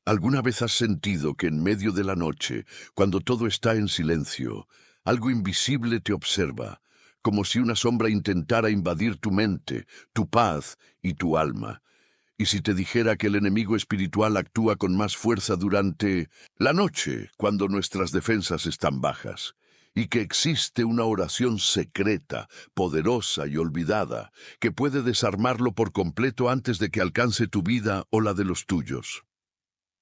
¿Alguna vez has sentido que en medio de la noche, cuando todo está en silencio, algo invisible te observa, como si una sombra intentara invadir tu mente, tu paz y tu alma? Y si te dijera que el enemigo espiritual actúa con más fuerza durante la noche, cuando nuestras defensas están bajas, y que existe una oración secreta, poderosa y olvidada, que puede desarmarlo por completo antes de que alcance tu vida o la de los tuyos?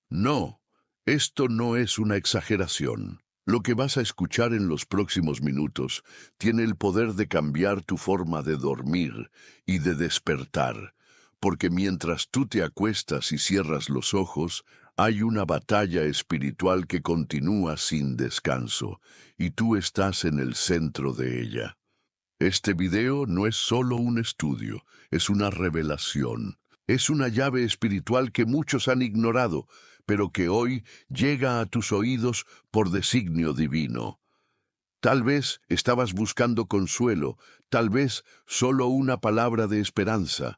No, esto no es una exageración. Lo que vas a escuchar en los próximos minutos tiene el poder de cambiar tu forma de dormir y de despertar, porque mientras tú te acuestas y cierras los ojos, hay una batalla espiritual que continúa sin descanso, y tú estás en el centro de ella. Este video no es solo un estudio, es una revelación. Es una llave espiritual que muchos han ignorado, pero que hoy llega a tus oídos por designio divino. Tal vez estabas buscando consuelo, tal vez solo una palabra de esperanza,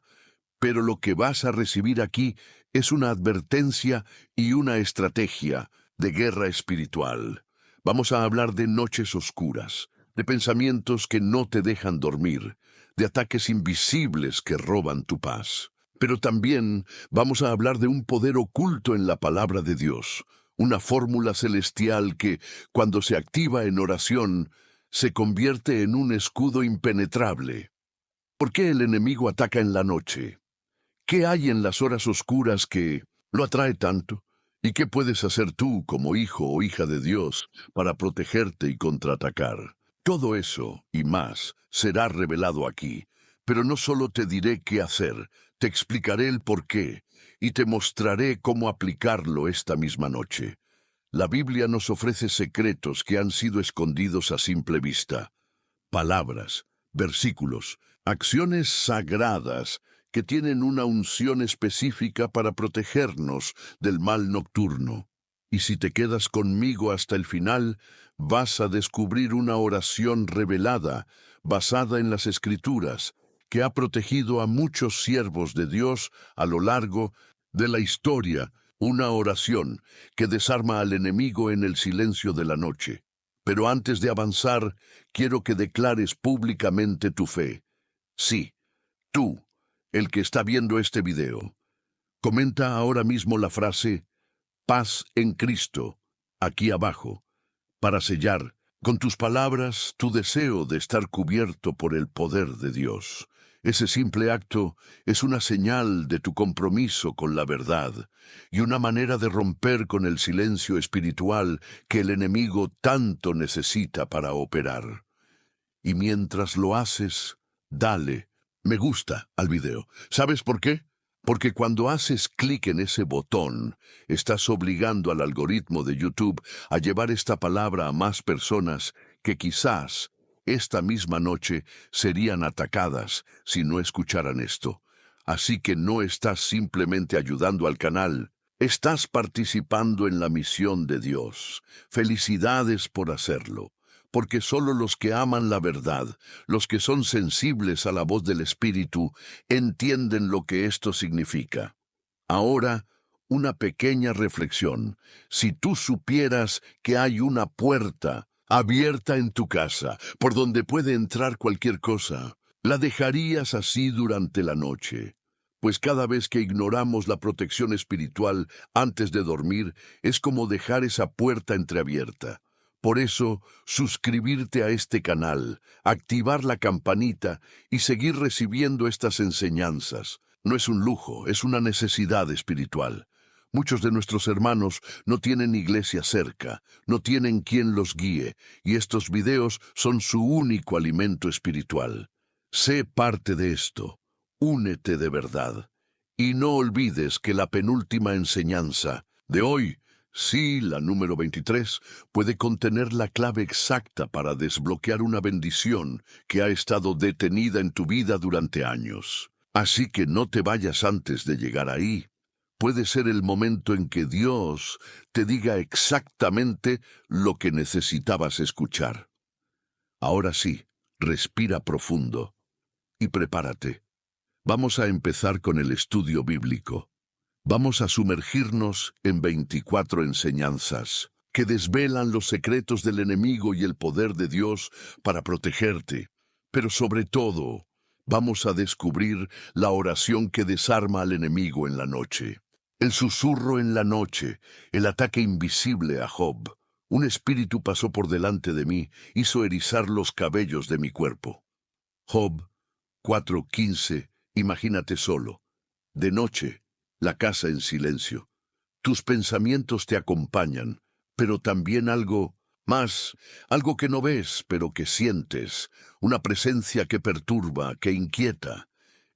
pero lo que vas a recibir aquí es una advertencia y una estrategia de guerra espiritual. Vamos a hablar de noches oscuras, de pensamientos que no te dejan dormir, de ataques invisibles que roban tu paz. Pero también vamos a hablar de un poder oculto en la palabra de Dios, una fórmula celestial que, cuando se activa en oración, se convierte en un escudo impenetrable. ¿Por qué el enemigo ataca en la noche? ¿Qué hay en las horas oscuras que lo atrae tanto? ¿Y qué puedes hacer tú como hijo o hija de Dios para protegerte y contraatacar? Todo eso y más será revelado aquí, pero no solo te diré qué hacer, te explicaré el por qué y te mostraré cómo aplicarlo esta misma noche. La Biblia nos ofrece secretos que han sido escondidos a simple vista, palabras, versículos, acciones sagradas que tienen una unción específica para protegernos del mal nocturno. Y si te quedas conmigo hasta el final, vas a descubrir una oración revelada, basada en las Escrituras, que ha protegido a muchos siervos de Dios a lo largo de la historia, una oración que desarma al enemigo en el silencio de la noche. Pero antes de avanzar, quiero que declares públicamente tu fe. Sí, tú, el que está viendo este video. Comenta ahora mismo la frase paz en Cristo, aquí abajo, para sellar con tus palabras tu deseo de estar cubierto por el poder de Dios. Ese simple acto es una señal de tu compromiso con la verdad y una manera de romper con el silencio espiritual que el enemigo tanto necesita para operar. Y mientras lo haces, dale me gusta al video. ¿Sabes por qué? Porque cuando haces clic en ese botón, estás obligando al algoritmo de YouTube a llevar esta palabra a más personas que quizás esta misma noche serían atacadas si no escucharan esto. Así que no estás simplemente ayudando al canal, estás participando en la misión de Dios. Felicidades por hacerlo, porque solo los que aman la verdad, los que son sensibles a la voz del Espíritu, entienden lo que esto significa. Ahora, una pequeña reflexión. Si tú supieras que hay una puerta abierta en tu casa, por donde puede entrar cualquier cosa, ¿la dejarías así durante la noche? Pues cada vez que ignoramos la protección espiritual antes de dormir, es como dejar esa puerta entreabierta. Por eso, suscribirte a este canal, activar la campanita y seguir recibiendo estas enseñanzas no es un lujo, es una necesidad espiritual. Muchos de nuestros hermanos no tienen iglesia cerca, no tienen quien los guíe, y estos videos son su único alimento espiritual. Sé parte de esto, únete de verdad, y no olvides que la penúltima enseñanza de hoy, sí, la número 23, puede contener la clave exacta para desbloquear una bendición que ha estado detenida en tu vida durante años. Así que no te vayas antes de llegar ahí. Puede ser el momento en que Dios te diga exactamente lo que necesitabas escuchar. Ahora sí, respira profundo y prepárate. Vamos a empezar con el estudio bíblico. Vamos a sumergirnos en 24 enseñanzas que desvelan los secretos del enemigo y el poder de Dios para protegerte. Pero sobre todo, vamos a descubrir la oración que desarma al enemigo en la noche. El susurro en la noche, el ataque invisible a Job. Un espíritu pasó por delante de mí, hizo erizar los cabellos de mi cuerpo. Job 4:15, imagínate solo. De noche, la casa en silencio. Tus pensamientos te acompañan, pero también algo más, algo que no ves, pero que sientes, una presencia que perturba, que inquieta.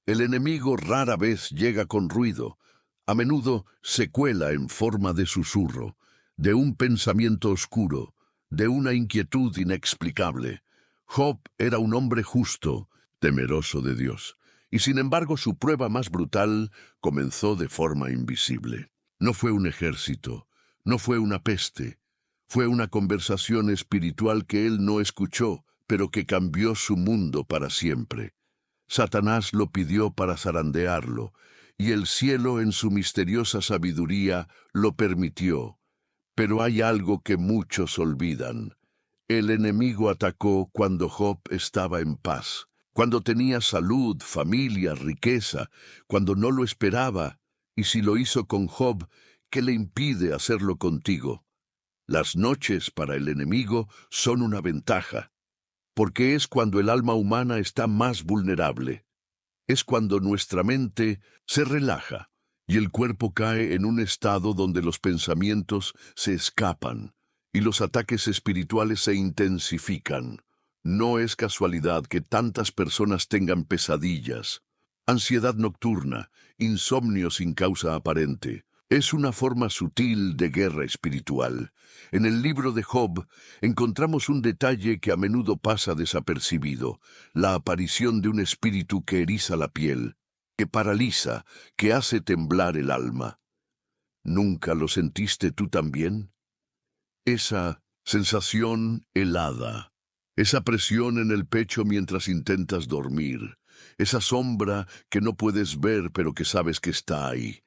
El enemigo rara vez llega con ruido, a menudo se cuela en forma de susurro, de un pensamiento oscuro, de una inquietud inexplicable. Job era un hombre justo, temeroso de Dios, y sin embargo su prueba más brutal comenzó de forma invisible. No fue un ejército, no fue una peste, fue una conversación espiritual que él no escuchó, pero que cambió su mundo para siempre. Satanás lo pidió para zarandearlo, y el cielo en su misteriosa sabiduría lo permitió. Pero hay algo que muchos olvidan. El enemigo atacó cuando Job estaba en paz, cuando tenía salud, familia, riqueza, cuando no lo esperaba, y si lo hizo con Job, ¿qué le impide hacerlo contigo? Las noches para el enemigo son una ventaja, porque es cuando el alma humana está más vulnerable. Es cuando nuestra mente se relaja y el cuerpo cae en un estado donde los pensamientos se escapan y los ataques espirituales se intensifican. No es casualidad que tantas personas tengan pesadillas, ansiedad nocturna, insomnio sin causa aparente. Es una forma sutil de guerra espiritual. En el libro de Job encontramos un detalle que a menudo pasa desapercibido: la aparición de un espíritu que eriza la piel, que paraliza, que hace temblar el alma. ¿Nunca lo sentiste tú también? Esa sensación helada, esa presión en el pecho mientras intentas dormir, esa sombra que no puedes ver pero que sabes que está ahí.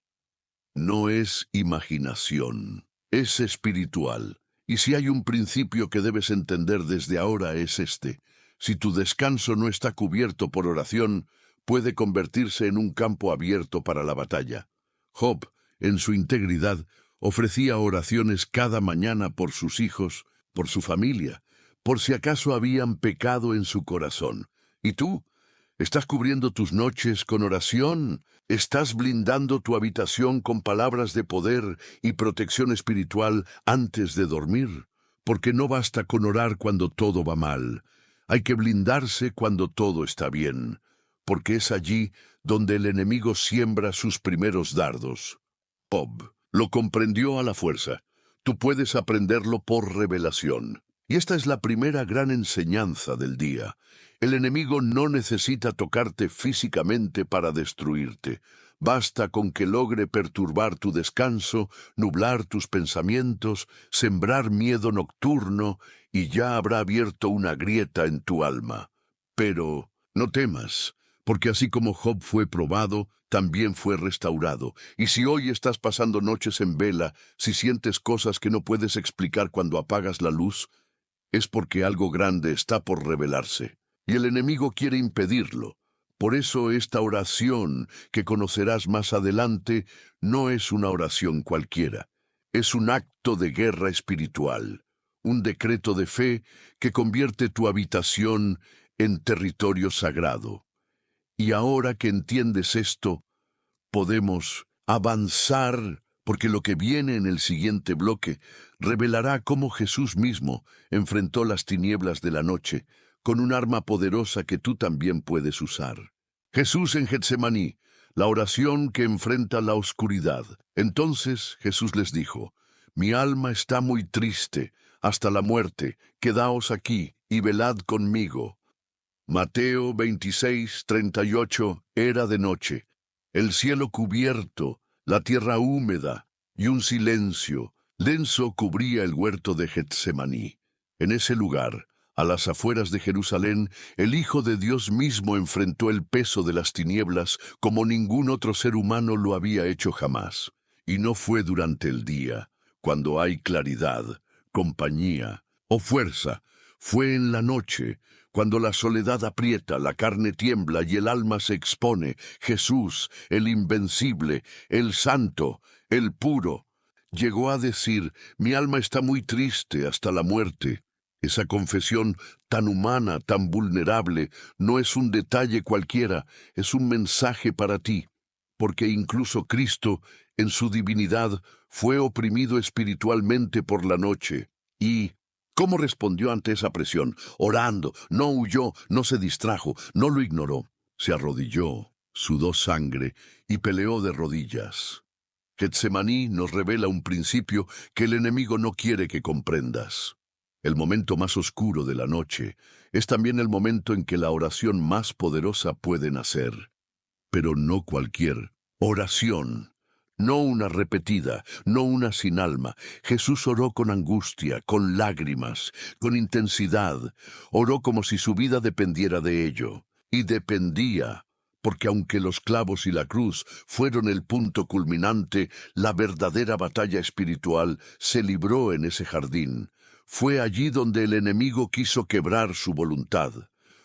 No es imaginación, es espiritual. Y si hay un principio que debes entender desde ahora es este: si tu descanso no está cubierto por oración, puede convertirse en un campo abierto para la batalla. Job, en su integridad, ofrecía oraciones cada mañana por sus hijos, por su familia, por si acaso habían pecado en su corazón. ¿Y tú? ¿Estás cubriendo tus noches con oración? ¿Estás blindando tu habitación con palabras de poder y protección espiritual antes de dormir? Porque no basta con orar cuando todo va mal. Hay que blindarse cuando todo está bien, porque es allí donde el enemigo siembra sus primeros dardos. Job lo comprendió a la fuerza. Tú puedes aprenderlo por revelación. Y esta es la primera gran enseñanza del día. El enemigo no necesita tocarte físicamente para destruirte. Basta con que logre perturbar tu descanso, nublar tus pensamientos, sembrar miedo nocturno, y ya habrá abierto una grieta en tu alma. Pero no temas, porque así como Job fue probado, también fue restaurado. Y si hoy estás pasando noches en vela, si sientes cosas que no puedes explicar cuando apagas la luz, es porque algo grande está por revelarse, y el enemigo quiere impedirlo. Por eso esta oración que conocerás más adelante no es una oración cualquiera. Es un acto de guerra espiritual, un decreto de fe que convierte tu habitación en territorio sagrado. Y ahora que entiendes esto, podemos avanzar, porque lo que viene en el siguiente bloque revelará cómo Jesús mismo enfrentó las tinieblas de la noche con un arma poderosa que tú también puedes usar. Jesús en Getsemaní, la oración que enfrenta la oscuridad. Entonces Jesús les dijo: mi alma está muy triste hasta la muerte, quedaos aquí y velad conmigo. Mateo 26:38. Era de noche, el cielo cubierto, la tierra húmeda, y un silencio denso cubría el huerto de Getsemaní. En ese lugar, a las afueras de Jerusalén, el Hijo de Dios mismo enfrentó el peso de las tinieblas como ningún otro ser humano lo había hecho jamás. Y no fue durante el día, cuando hay claridad, compañía o fuerza. Fue en la noche, cuando la soledad aprieta, la carne tiembla y el alma se expone. Jesús, el invencible, el santo, el puro, llegó a decir: mi alma está muy triste hasta la muerte. Esa confesión tan humana, tan vulnerable, no es un detalle cualquiera, es un mensaje para ti, porque incluso Cristo, en su divinidad, fue oprimido espiritualmente por la noche. ¿Y cómo respondió ante esa presión? Orando, no huyó, no se distrajo, no lo ignoró. Se arrodilló, sudó sangre y peleó de rodillas. Getsemaní nos revela un principio que el enemigo no quiere que comprendas. El momento más oscuro de la noche es también el momento en que la oración más poderosa puede nacer. Pero no cualquier oración, no una repetida, no una sin alma. Jesús oró con angustia, con lágrimas, con intensidad. Oró como si su vida dependiera de ello. Y dependía, porque aunque los clavos y la cruz fueron el punto culminante, la verdadera batalla espiritual se libró en ese jardín. Fue allí donde el enemigo quiso quebrar su voluntad.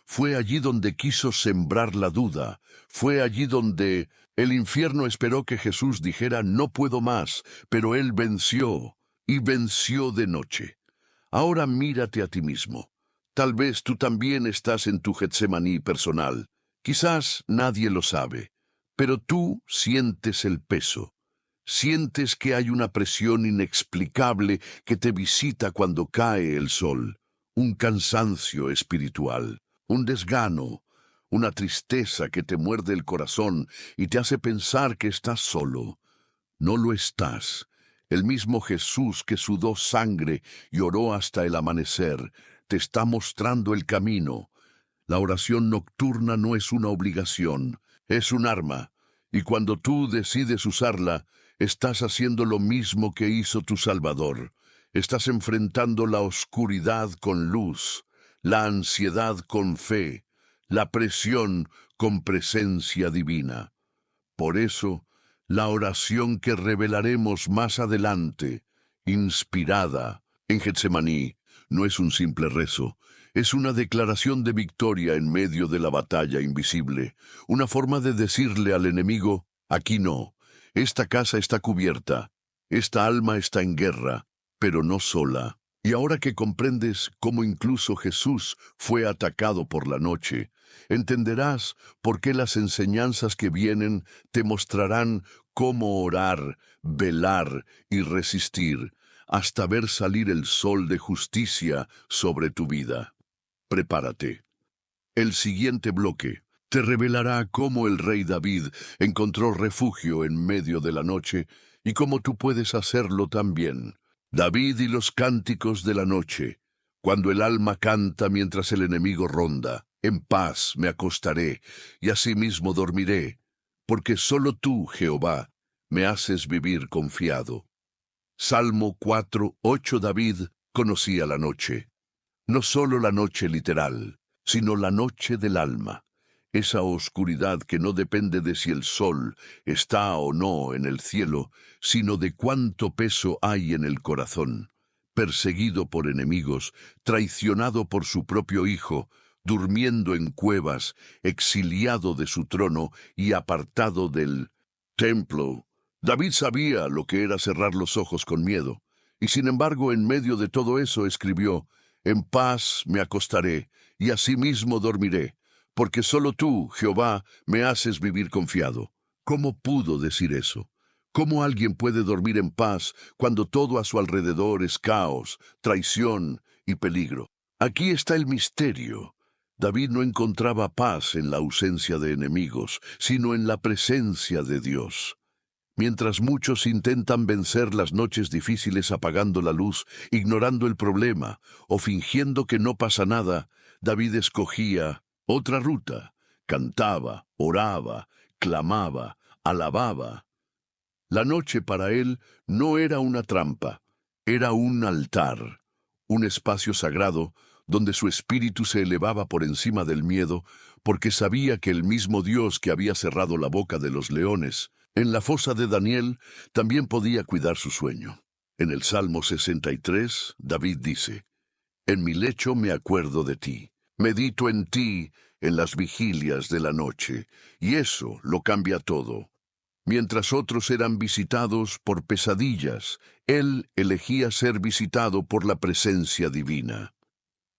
Fue allí donde quiso sembrar la duda. Fue allí donde el infierno esperó que Jesús dijera: no puedo más, pero él venció, y venció de noche. Ahora mírate a ti mismo. Tal vez tú también estás en tu Getsemaní personal. Quizás nadie lo sabe, pero tú sientes el peso. Sientes que hay una presión inexplicable que te visita cuando cae el sol, un cansancio espiritual, un desgano, una tristeza que te muerde el corazón y te hace pensar que estás solo. No lo estás. El mismo Jesús que sudó sangre y oró hasta el amanecer, te está mostrando el camino. La oración nocturna no es una obligación, es un arma, y cuando tú decides usarla, estás haciendo lo mismo que hizo tu Salvador. Estás enfrentando la oscuridad con luz, la ansiedad con fe, la presión con presencia divina. Por eso, la oración que revelaremos más adelante, inspirada en Getsemaní, no es un simple rezo, es una declaración de victoria en medio de la batalla invisible, una forma de decirle al enemigo: aquí no, esta casa está cubierta, esta alma está en guerra, pero no sola. Y ahora que comprendes cómo incluso Jesús fue atacado por la noche, entenderás por qué las enseñanzas que vienen te mostrarán cómo orar, velar y resistir, hasta ver salir el sol de justicia sobre tu vida. Prepárate. El siguiente bloque te revelará cómo el rey David encontró refugio en medio de la noche y cómo tú puedes hacerlo también. David y los cánticos de la noche, cuando el alma canta mientras el enemigo ronda. En paz me acostaré y asimismo dormiré, porque solo tú, Jehová, me haces vivir confiado. Salmo 4:8. David conocía la noche. No solo la noche literal, sino la noche del alma. Esa oscuridad que no depende de si el sol está o no en el cielo, sino de cuánto peso hay en el corazón. Perseguido por enemigos, traicionado por su propio hijo, durmiendo en cuevas, exiliado de su trono y apartado del templo. David sabía lo que era cerrar los ojos con miedo, y sin embargo en medio de todo eso escribió: en paz me acostaré, y asimismo dormiré, porque solo tú, Jehová, me haces vivir confiado. ¿Cómo pudo decir eso? ¿Cómo alguien puede dormir en paz cuando todo a su alrededor es caos, traición y peligro? Aquí está el misterio. David no encontraba paz en la ausencia de enemigos, sino en la presencia de Dios. Mientras muchos intentan vencer las noches difíciles apagando la luz, ignorando el problema o fingiendo que no pasa nada, David escogía otra ruta. Cantaba, oraba, clamaba, alababa. La noche para él no era una trampa, era un altar, un espacio sagrado donde su espíritu se elevaba por encima del miedo, porque sabía que el mismo Dios que había cerrado la boca de los leones En la fosa de Daniel también podía cuidar su sueño. En el Salmo 63, David dice: En mi lecho me acuerdo de ti, medito en ti en las vigilias de la noche, y eso lo cambia todo. Mientras otros eran visitados por pesadillas, él elegía ser visitado por la presencia divina.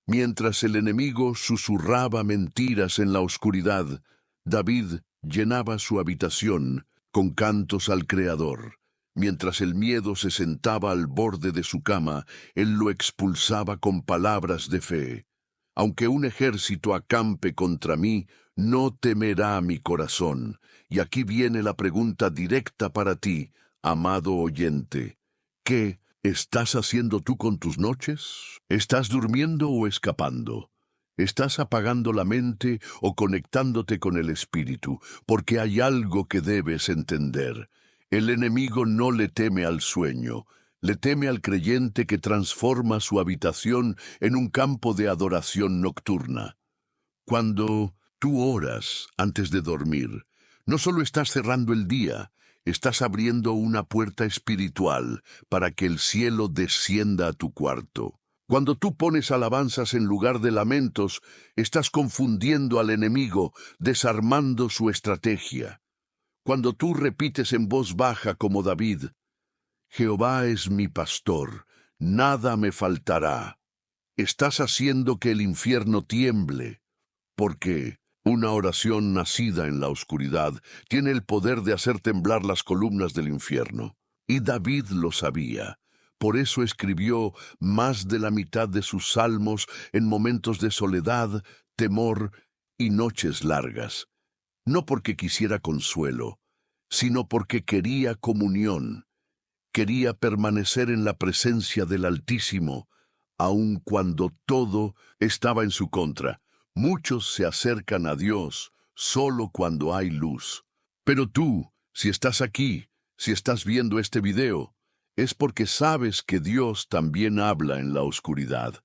Mientras el enemigo susurraba mentiras en la oscuridad, David llenaba su habitación con cantos al Creador. Mientras el miedo se sentaba al borde de su cama, él lo expulsaba con palabras de fe. Aunque un ejército acampe contra mí, no temerá mi corazón. Y aquí viene la pregunta directa para ti, amado oyente. ¿Qué estás haciendo tú con tus noches? ¿Estás durmiendo o escapando? ¿Estás apagando la mente o conectándote con el espíritu? Porque hay algo que debes entender. El enemigo no le teme al sueño, le teme al creyente que transforma su habitación en un campo de adoración nocturna. Cuando tú oras antes de dormir, no solo estás cerrando el día, estás abriendo una puerta espiritual para que el cielo descienda a tu cuarto. Cuando tú pones alabanzas en lugar de lamentos, estás confundiendo al enemigo, desarmando su estrategia. Cuando tú repites en voz baja como David: Jehová es mi pastor, nada me faltará, estás haciendo que el infierno tiemble, porque una oración nacida en la oscuridad tiene el poder de hacer temblar las columnas del infierno. Y David lo sabía. Por eso escribió más de la mitad de sus salmos en momentos de soledad, temor y noches largas. No porque quisiera consuelo, sino porque quería comunión. Quería permanecer en la presencia del Altísimo, aun cuando todo estaba en su contra. Muchos se acercan a Dios solo cuando hay luz. Pero tú, si estás aquí, si estás viendo este video, es porque sabes que Dios también habla en la oscuridad.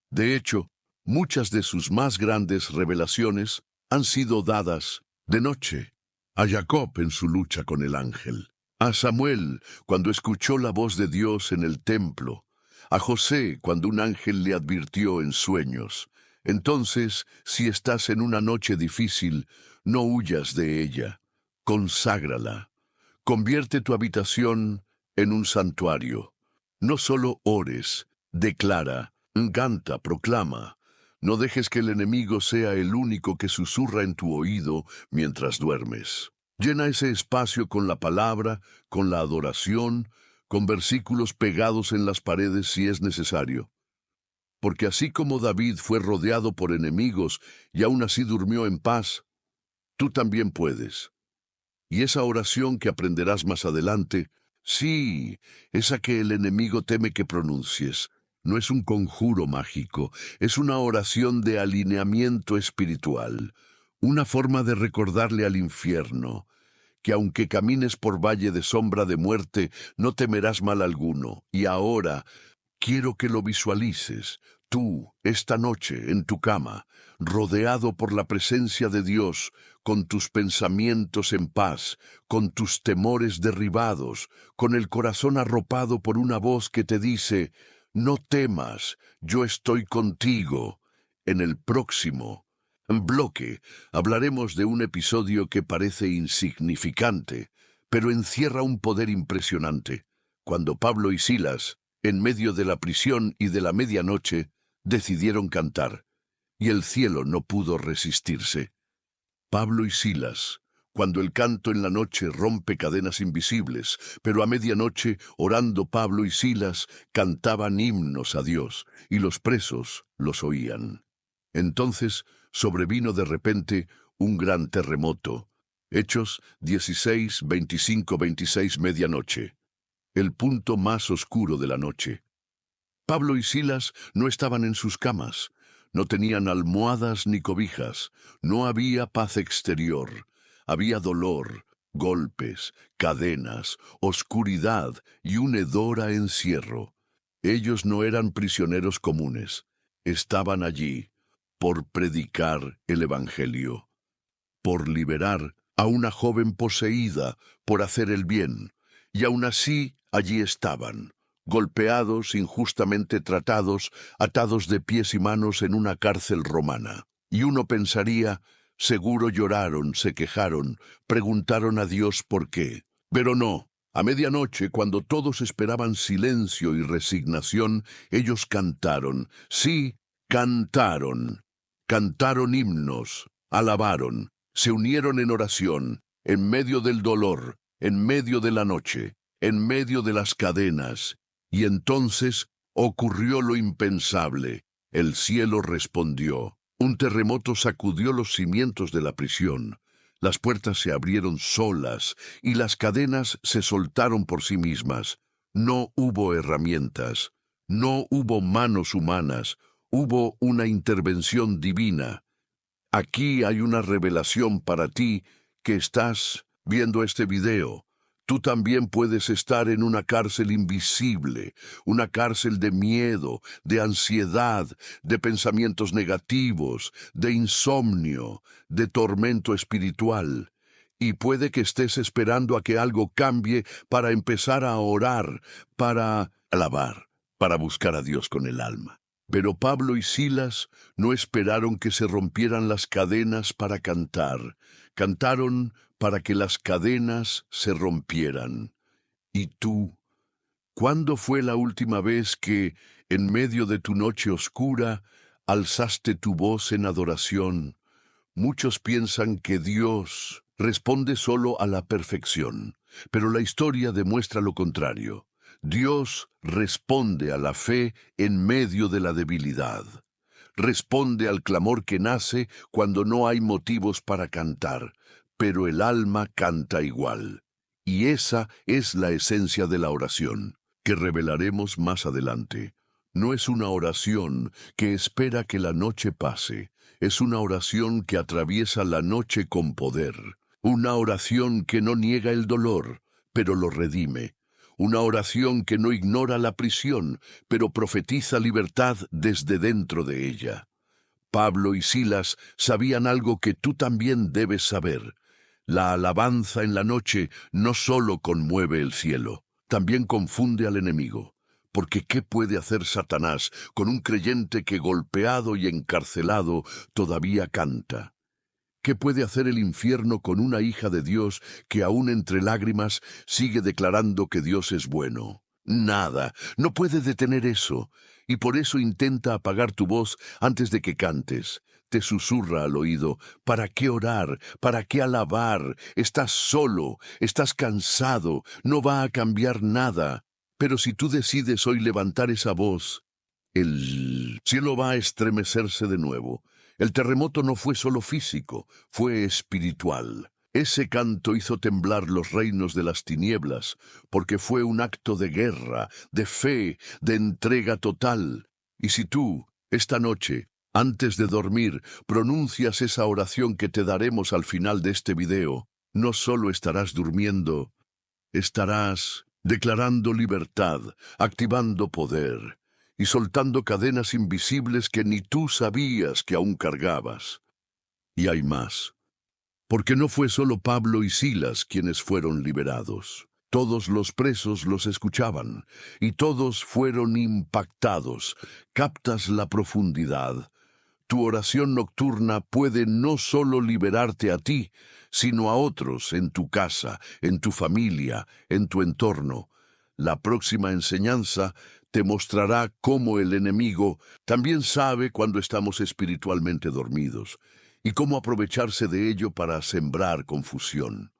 De hecho, muchas de sus más grandes revelaciones han sido dadas de noche. A Jacob en su lucha con el ángel, a Samuel cuando escuchó la voz de Dios en el templo, a José cuando un ángel le advirtió en sueños. Entonces, si estás en una noche difícil, no huyas de ella, conságrala. Convierte tu habitación en un santuario. No solo ores, declara, canta, proclama. No dejes que el enemigo sea el único que susurra en tu oído mientras duermes. Llena ese espacio con la palabra, con la adoración, con versículos pegados en las paredes si es necesario. Porque así como David fue rodeado por enemigos y aún así durmió en paz, tú también puedes. Y esa oración que aprenderás más adelante, sí, esa que el enemigo teme que pronuncies, no es un conjuro mágico, es una oración de alineamiento espiritual, una forma de recordarle al infierno que aunque camines por valle de sombra de muerte, no temerás mal alguno. Y ahora quiero que lo visualices, tú, esta noche, en tu cama, rodeado por la presencia de Dios, con tus pensamientos en paz, con tus temores derribados, con el corazón arropado por una voz que te dice: no temas, yo estoy contigo. En el próximo bloque hablaremos de un episodio que parece insignificante, pero encierra un poder impresionante. Cuando Pablo y Silas, en medio de la prisión y de la medianoche, decidieron cantar, y el cielo no pudo resistirse. Pablo y Silas, cuando el canto en la noche rompe cadenas invisibles, pero a medianoche, orando Pablo y Silas, cantaban himnos a Dios, y los presos los oían. Entonces sobrevino de repente un gran terremoto. Hechos 16, 25, 26, medianoche. El punto más oscuro de la noche. Pablo y Silas no estaban en sus camas, no tenían almohadas ni cobijas, no había paz exterior, había dolor, golpes, cadenas, oscuridad y un hedor a encierro. Ellos no eran prisioneros comunes, estaban allí por predicar el Evangelio, por liberar a una joven poseída por hacer el bien, y aún así allí estaban, golpeados, injustamente tratados, atados de pies y manos en una cárcel romana. Y uno pensaría, seguro lloraron, se quejaron, preguntaron a Dios por qué. Pero no. A medianoche, cuando todos esperaban silencio y resignación, ellos cantaron. Sí, cantaron. Cantaron himnos, alabaron, se unieron en oración, en medio del dolor, en medio de la noche, en medio de las cadenas. Y entonces ocurrió lo impensable. El cielo respondió. Un terremoto sacudió los cimientos de la prisión. Las puertas se abrieron solas y las cadenas se soltaron por sí mismas. No hubo herramientas, no hubo manos humanas, hubo una intervención divina. Aquí hay una revelación para ti que estás viendo este video. Tú también puedes estar en una cárcel invisible, una cárcel de miedo, de ansiedad, de pensamientos negativos, de insomnio, de tormento espiritual. Y puede que estés esperando a que algo cambie para empezar a orar, para alabar, para buscar a Dios con el alma. Pero Pablo y Silas no esperaron que se rompieran las cadenas para cantar. Cantaron para que las cadenas se rompieran. ¿Y tú? ¿Cuándo fue la última vez que, en medio de tu noche oscura, alzaste tu voz en adoración? Muchos piensan que Dios responde solo a la perfección, pero la historia demuestra lo contrario. Dios responde a la fe en medio de la debilidad. Responde al clamor que nace cuando no hay motivos para cantar, pero el alma canta igual. Y esa es la esencia de la oración, que revelaremos más adelante. No es una oración que espera que la noche pase, es una oración que atraviesa la noche con poder, una oración que no niega el dolor, pero lo redime, una oración que no ignora la prisión, pero profetiza libertad desde dentro de ella. Pablo y Silas sabían algo que tú también debes saber. La alabanza en la noche no solo conmueve el cielo, también confunde al enemigo. Porque ¿qué puede hacer Satanás con un creyente que golpeado y encarcelado todavía canta? ¿Qué puede hacer el infierno con una hija de Dios que aún entre lágrimas sigue declarando que Dios es bueno? Nada, no puede detener eso, y por eso intenta apagar tu voz antes de que cantes. Te susurra al oído, ¿para qué orar? ¿Para qué alabar? Estás solo, estás cansado, no va a cambiar nada. Pero si tú decides hoy levantar esa voz, el cielo va a estremecerse de nuevo. El terremoto no fue solo físico, fue espiritual. Ese canto hizo temblar los reinos de las tinieblas, porque fue un acto de guerra, de fe, de entrega total. Y si tú, esta noche, antes de dormir, pronuncias esa oración que te daremos al final de este video, no solo estarás durmiendo, estarás declarando libertad, activando poder y soltando cadenas invisibles que ni tú sabías que aún cargabas. Y hay más, porque no fue solo Pablo y Silas quienes fueron liberados. Todos los presos los escuchaban, y todos fueron impactados. ¿Captas la profundidad? Tu oración nocturna puede no solo liberarte a ti, sino a otros en tu casa, en tu familia, en tu entorno. La próxima enseñanza te mostrará cómo el enemigo también sabe cuando estamos espiritualmente dormidos y cómo aprovecharse de ello para sembrar confusión.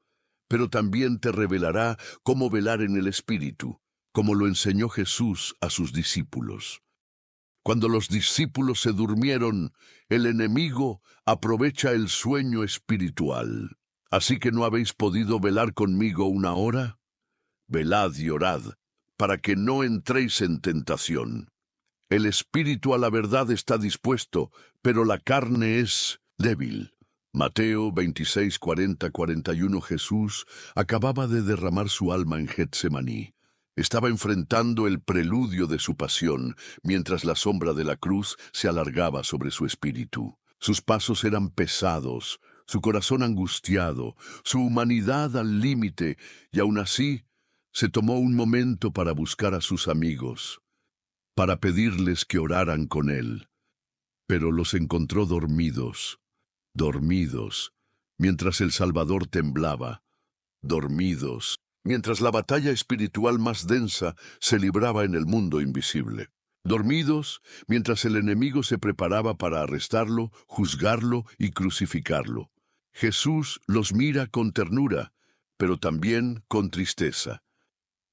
Pero también te revelará cómo velar en el espíritu, como lo enseñó Jesús a sus discípulos. Cuando los discípulos se durmieron, el enemigo aprovecha el sueño espiritual. ¿Así que no habéis podido velar conmigo una hora? Velad y orad, para que no entréis en tentación. El espíritu a la verdad está dispuesto, pero la carne es débil. Mateo 26, 40, 41. Jesús acababa de derramar su alma en Getsemaní. Estaba enfrentando el preludio de su pasión, mientras la sombra de la cruz se alargaba sobre su espíritu. Sus pasos eran pesados, su corazón angustiado, su humanidad al límite, y aún así se tomó un momento para buscar a sus amigos, para pedirles que oraran con él. Pero los encontró dormidos, dormidos, mientras el Salvador temblaba, dormidos, mientras la batalla espiritual más densa se libraba en el mundo invisible. Dormidos, mientras el enemigo se preparaba para arrestarlo, juzgarlo y crucificarlo. Jesús los mira con ternura, pero también con tristeza.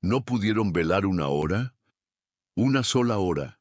¿No pudieron velar una hora? Una sola hora.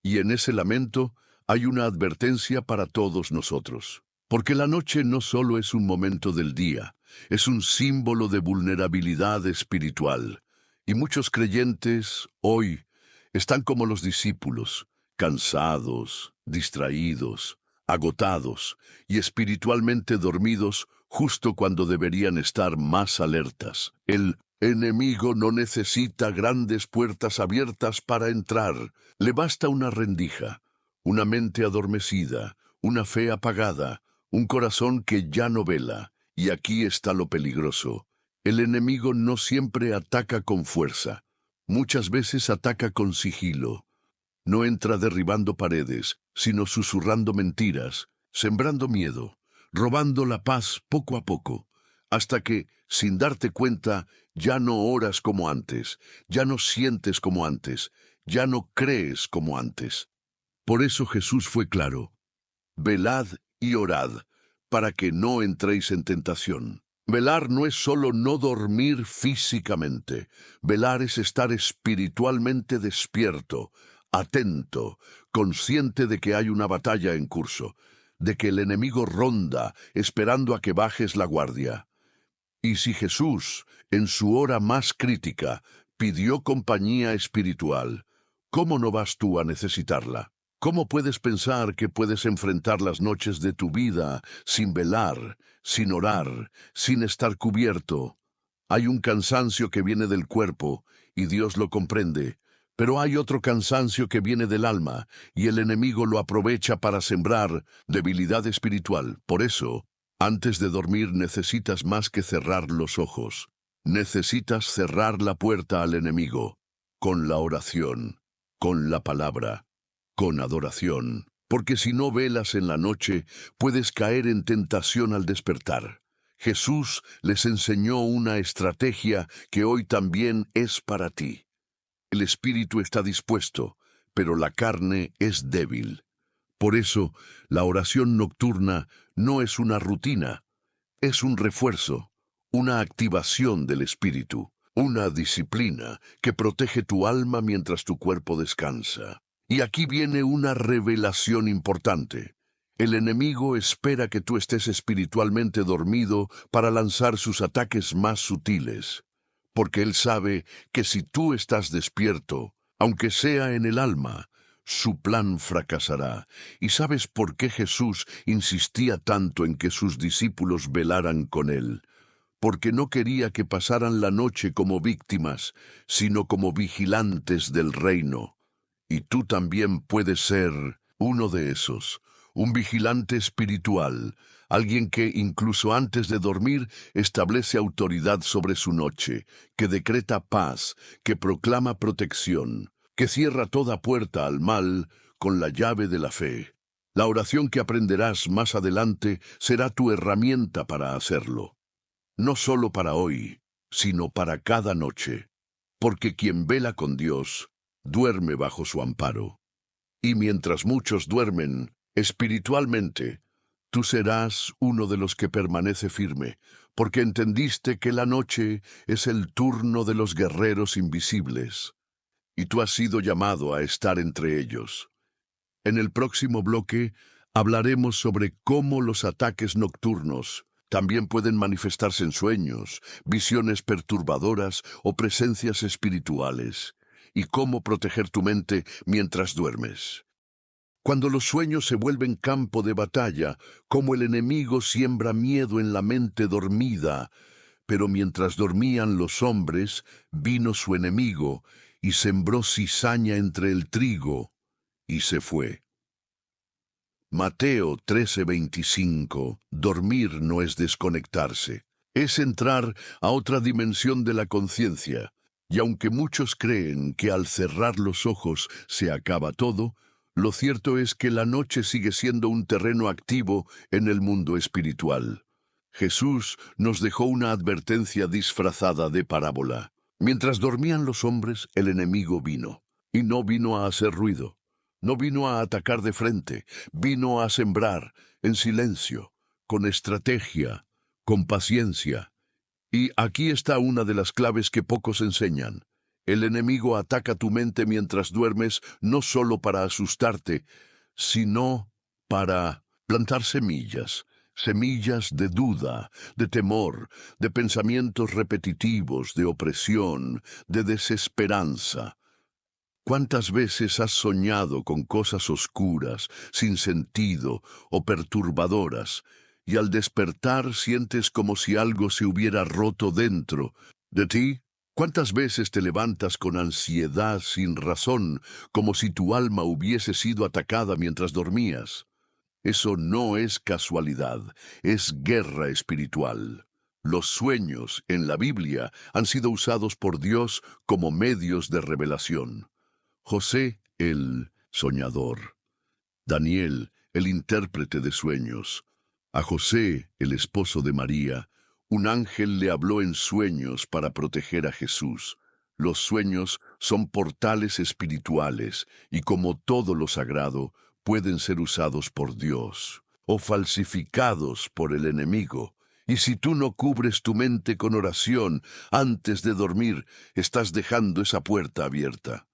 Y en ese lamento hay una advertencia para todos nosotros. Porque la noche no solo es un momento del día, es un símbolo de vulnerabilidad espiritual. Y muchos creyentes hoy están como los discípulos, cansados, distraídos, agotados y espiritualmente dormidos justo cuando deberían estar más alertas. El enemigo no necesita grandes puertas abiertas para entrar. Le basta una rendija, una mente adormecida, una fe apagada, un corazón que ya no vela. Y aquí está lo peligroso. El enemigo no siempre ataca con fuerza. Muchas veces ataca con sigilo. No entra derribando paredes, sino susurrando mentiras, sembrando miedo, robando la paz poco a poco, hasta que, sin darte cuenta, ya no oras como antes, ya no sientes como antes, ya no crees como antes. Por eso Jesús fue claro: velad y orad, para que no entréis en tentación. Velar no es solo no dormir físicamente. Velar es estar espiritualmente despierto, atento, consciente de que hay una batalla en curso, de que el enemigo ronda, esperando a que bajes la guardia. Y si Jesús, en su hora más crítica, pidió compañía espiritual, ¿cómo no vas tú a necesitarla? ¿Cómo puedes pensar que puedes enfrentar las noches de tu vida sin velar, sin orar, sin estar cubierto? Hay un cansancio que viene del cuerpo, y Dios lo comprende, pero hay otro cansancio que viene del alma, y el enemigo lo aprovecha para sembrar debilidad espiritual. Por eso, antes de dormir necesitas más que cerrar los ojos. Necesitas cerrar la puerta al enemigo, con la oración, con la palabra, con adoración, porque si no velas en la noche, puedes caer en tentación al despertar. Jesús les enseñó una estrategia que hoy también es para ti. El espíritu está dispuesto, pero la carne es débil. Por eso, la oración nocturna no es una rutina, es un refuerzo, una activación del espíritu, una disciplina que protege tu alma mientras tu cuerpo descansa. Y aquí viene una revelación importante. El enemigo espera que tú estés espiritualmente dormido para lanzar sus ataques más sutiles, porque él sabe que si tú estás despierto, aunque sea en el alma, su plan fracasará. ¿Y sabes por qué Jesús insistía tanto en que sus discípulos velaran con él? Porque no quería que pasaran la noche como víctimas, sino como vigilantes del reino. Y tú también puedes ser uno de esos, un vigilante espiritual, alguien que incluso antes de dormir establece autoridad sobre su noche, que decreta paz, que proclama protección, que cierra toda puerta al mal con la llave de la fe. La oración que aprenderás más adelante será tu herramienta para hacerlo. No solo para hoy, sino para cada noche. Porque quien vela con Dios, duerme bajo su amparo. Y mientras muchos duermen, espiritualmente, tú serás uno de los que permanece firme, porque entendiste que la noche es el turno de los guerreros invisibles, y tú has sido llamado a estar entre ellos. En el próximo bloque hablaremos sobre cómo los ataques nocturnos también pueden manifestarse en sueños, visiones perturbadoras o presencias espirituales, y cómo proteger tu mente mientras duermes. Cuando los sueños se vuelven campo de batalla, como el enemigo siembra miedo en la mente dormida, pero mientras dormían los hombres, vino su enemigo y sembró cizaña entre el trigo, y se fue. Mateo 13:25. Dormir no es desconectarse, es entrar a otra dimensión de la conciencia. Y aunque muchos creen que al cerrar los ojos se acaba todo, lo cierto es que la noche sigue siendo un terreno activo en el mundo espiritual. Jesús nos dejó una advertencia disfrazada de parábola. Mientras dormían los hombres, el enemigo vino. Y no vino a hacer ruido. No vino a atacar de frente. Vino a sembrar, en silencio, con estrategia, con paciencia. Y aquí está una de las claves que pocos enseñan. El enemigo ataca tu mente mientras duermes no solo para asustarte, sino para plantar semillas. Semillas de duda, de temor, de pensamientos repetitivos, de opresión, de desesperanza. ¿Cuántas veces has soñado con cosas oscuras, sin sentido o perturbadoras, y al despertar sientes como si algo se hubiera roto dentro de ti? ¿Cuántas veces te levantas con ansiedad sin razón, como si tu alma hubiese sido atacada mientras dormías? Eso no es casualidad, es guerra espiritual. Los sueños en la Biblia han sido usados por Dios como medios de revelación. José, el soñador. Daniel, el intérprete de sueños. A José, el esposo de María, un ángel le habló en sueños para proteger a Jesús. Los sueños son portales espirituales y, como todo lo sagrado, pueden ser usados por Dios o falsificados por el enemigo. Y si tú no cubres tu mente con oración antes de dormir, estás dejando esa puerta abierta.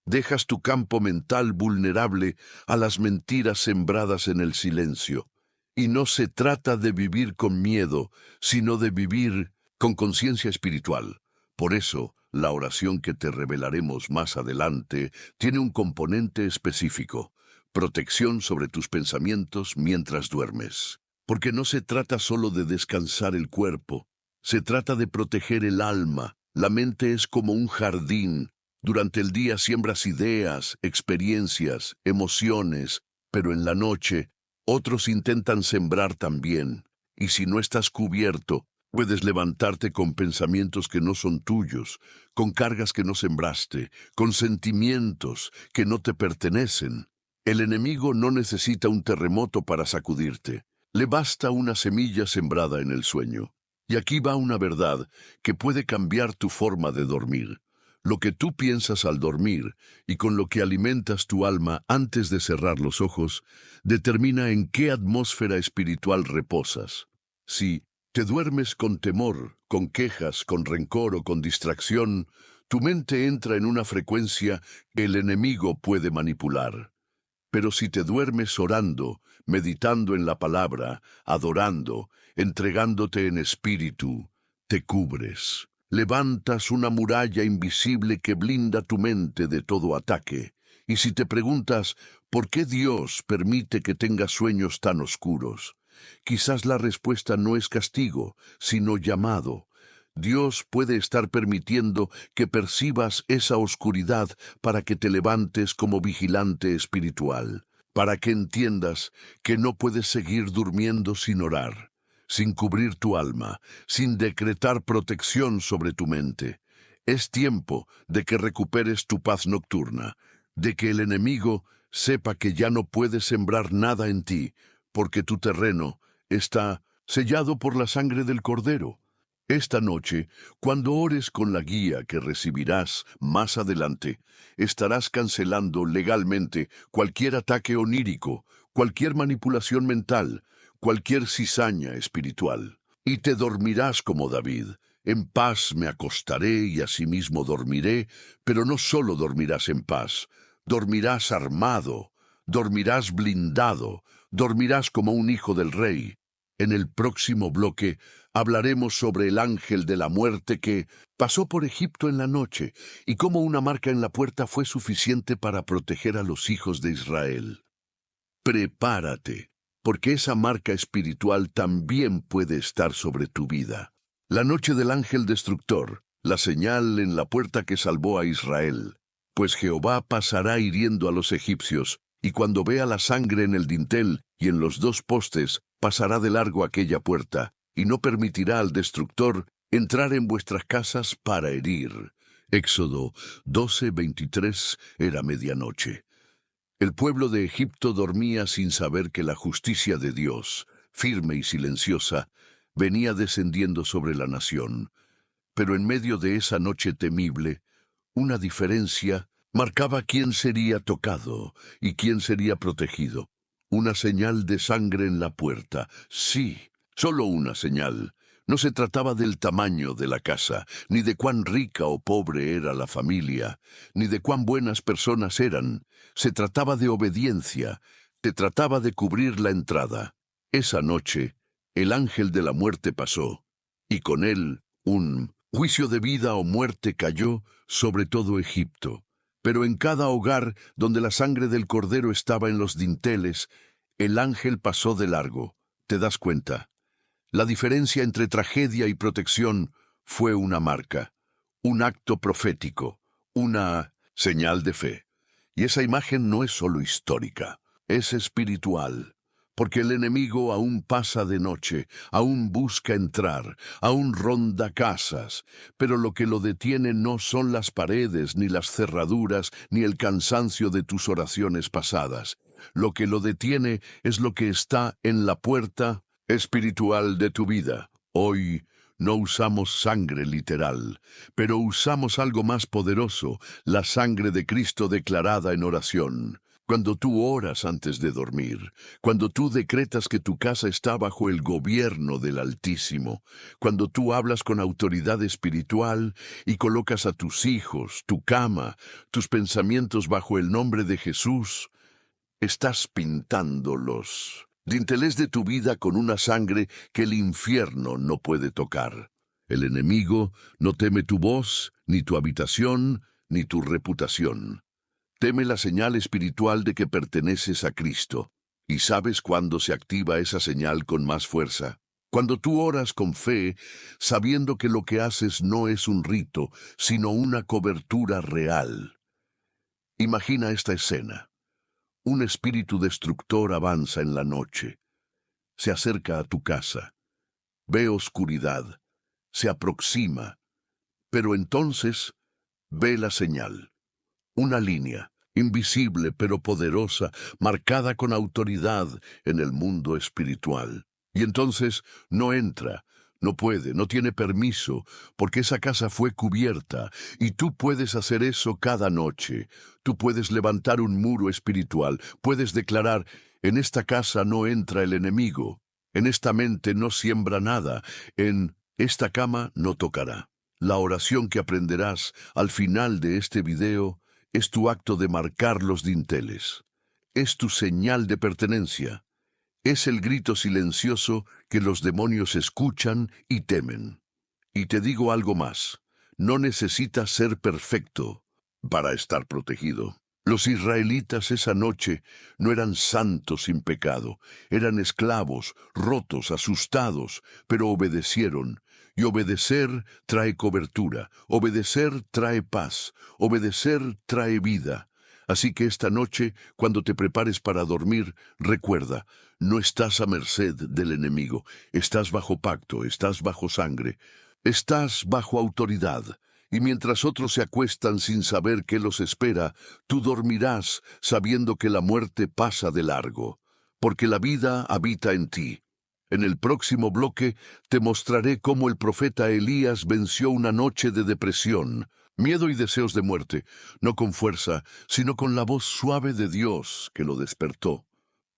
Dejas tu campo mental vulnerable a las mentiras sembradas en el silencio. Y no se trata de vivir con miedo, sino de vivir con conciencia espiritual. Por eso, la oración que te revelaremos más adelante tiene un componente específico: protección sobre tus pensamientos mientras duermes. Porque no se trata solo de descansar el cuerpo, se trata de proteger el alma. La mente es como un jardín. Durante el día siembras ideas, experiencias, emociones, pero en la noche otros intentan sembrar también. Y si no estás cubierto, puedes levantarte con pensamientos que no son tuyos, con cargas que no sembraste, con sentimientos que no te pertenecen. El enemigo no necesita un terremoto para sacudirte. Le basta una semilla sembrada en el sueño. Y aquí va una verdad que puede cambiar tu forma de dormir. Lo que tú piensas al dormir y con lo que alimentas tu alma antes de cerrar los ojos determina en qué atmósfera espiritual reposas. Si te duermes con temor, con quejas, con rencor o con distracción, tu mente entra en una frecuencia que el enemigo puede manipular. Pero si te duermes orando, meditando en la palabra, adorando, entregándote en espíritu, te cubres. Levantas una muralla invisible que blinda tu mente de todo ataque. Y si te preguntas, ¿por qué Dios permite que tengas sueños tan oscuros? Quizás la respuesta no es castigo, sino llamado. Dios puede estar permitiendo que percibas esa oscuridad para que te levantes como vigilante espiritual, para que entiendas que no puedes seguir durmiendo sin orar, sin cubrir tu alma, sin decretar protección sobre tu mente. Es tiempo de que recuperes tu paz nocturna, de que el enemigo sepa que ya no puede sembrar nada en ti, porque tu terreno está sellado por la sangre del Cordero. Esta noche, cuando ores con la guía que recibirás más adelante, estarás cancelando legalmente cualquier ataque onírico, cualquier manipulación mental, cualquier cizaña espiritual. Y te dormirás como David. En paz me acostaré y asimismo dormiré, pero no solo dormirás en paz, dormirás armado, dormirás blindado, dormirás como un hijo del rey. En el próximo bloque hablaremos sobre el ángel de la muerte que pasó por Egipto en la noche y cómo una marca en la puerta fue suficiente para proteger a los hijos de Israel. Prepárate, porque esa marca espiritual también puede estar sobre tu vida. La noche del ángel destructor, la señal en la puerta que salvó a Israel. Pues Jehová pasará hiriendo a los egipcios, y cuando vea la sangre en el dintel y en los dos postes, pasará de largo aquella puerta, y no permitirá al destructor entrar en vuestras casas para herir. Éxodo 12:23. Era medianoche. El pueblo de Egipto dormía sin saber que la justicia de Dios, firme y silenciosa, venía descendiendo sobre la nación. Pero en medio de esa noche temible, una diferencia marcaba quién sería tocado y quién sería protegido. Una señal de sangre en la puerta. Sí, solo una señal. No se trataba del tamaño de la casa, ni de cuán rica o pobre era la familia, ni de cuán buenas personas eran. Se trataba de obediencia. Se trataba de cubrir la entrada. Esa noche, el ángel de la muerte pasó, y con él un juicio de vida o muerte cayó sobre todo Egipto. Pero en cada hogar donde la sangre del cordero estaba en los dinteles, el ángel pasó de largo. ¿Te das cuenta? La diferencia entre tragedia y protección fue una marca, un acto profético, una señal de fe. Y esa imagen no es solo histórica, es espiritual. Porque el enemigo aún pasa de noche, aún busca entrar, aún ronda casas, pero lo que lo detiene no son las paredes, ni las cerraduras, ni el cansancio de tus oraciones pasadas. Lo que lo detiene es lo que está en la puerta espiritual de tu vida. Hoy no usamos sangre literal, pero usamos algo más poderoso, la sangre de Cristo declarada en oración. Cuando tú oras antes de dormir, cuando tú decretas que tu casa está bajo el gobierno del Altísimo, cuando tú hablas con autoridad espiritual y colocas a tus hijos, tu cama, tus pensamientos bajo el nombre de Jesús, estás pintando los dinteles de tu vida con una sangre que el infierno no puede tocar. El enemigo no teme tu voz, ni tu habitación, ni tu reputación. Teme la señal espiritual de que perteneces a Cristo. ¿Y sabes cuándo se activa esa señal con más fuerza? Cuando tú oras con fe, sabiendo que lo que haces no es un rito, sino una cobertura real. Imagina esta escena. Un espíritu destructor avanza en la noche. Se acerca a tu casa. Ve oscuridad. Se aproxima. Pero entonces ve la señal. Una línea, invisible pero poderosa, marcada con autoridad en el mundo espiritual. Y entonces no entra, no puede, no tiene permiso, porque esa casa fue cubierta, y tú puedes hacer eso cada noche. Tú puedes levantar un muro espiritual, puedes declarar, en esta casa no entra el enemigo, en esta mente no siembra nada, en esta cama no tocará. La oración que aprenderás al final de este video es tu acto de marcar los dinteles. Es tu señal de pertenencia. Es el grito silencioso que los demonios escuchan y temen. Y te digo algo más. No necesitas ser perfecto para estar protegido. Los israelitas esa noche no eran santos sin pecado. Eran esclavos, rotos, asustados, pero obedecieron. Y obedecer trae cobertura, obedecer trae paz, obedecer trae vida. Así que esta noche, cuando te prepares para dormir, recuerda, no estás a merced del enemigo, estás bajo pacto, estás bajo sangre, estás bajo autoridad. Y mientras otros se acuestan sin saber qué los espera, tú dormirás sabiendo que la muerte pasa de largo, porque la vida habita en ti. En el próximo bloque te mostraré cómo el profeta Elías venció una noche de depresión, miedo y deseos de muerte, no con fuerza, sino con la voz suave de Dios que lo despertó.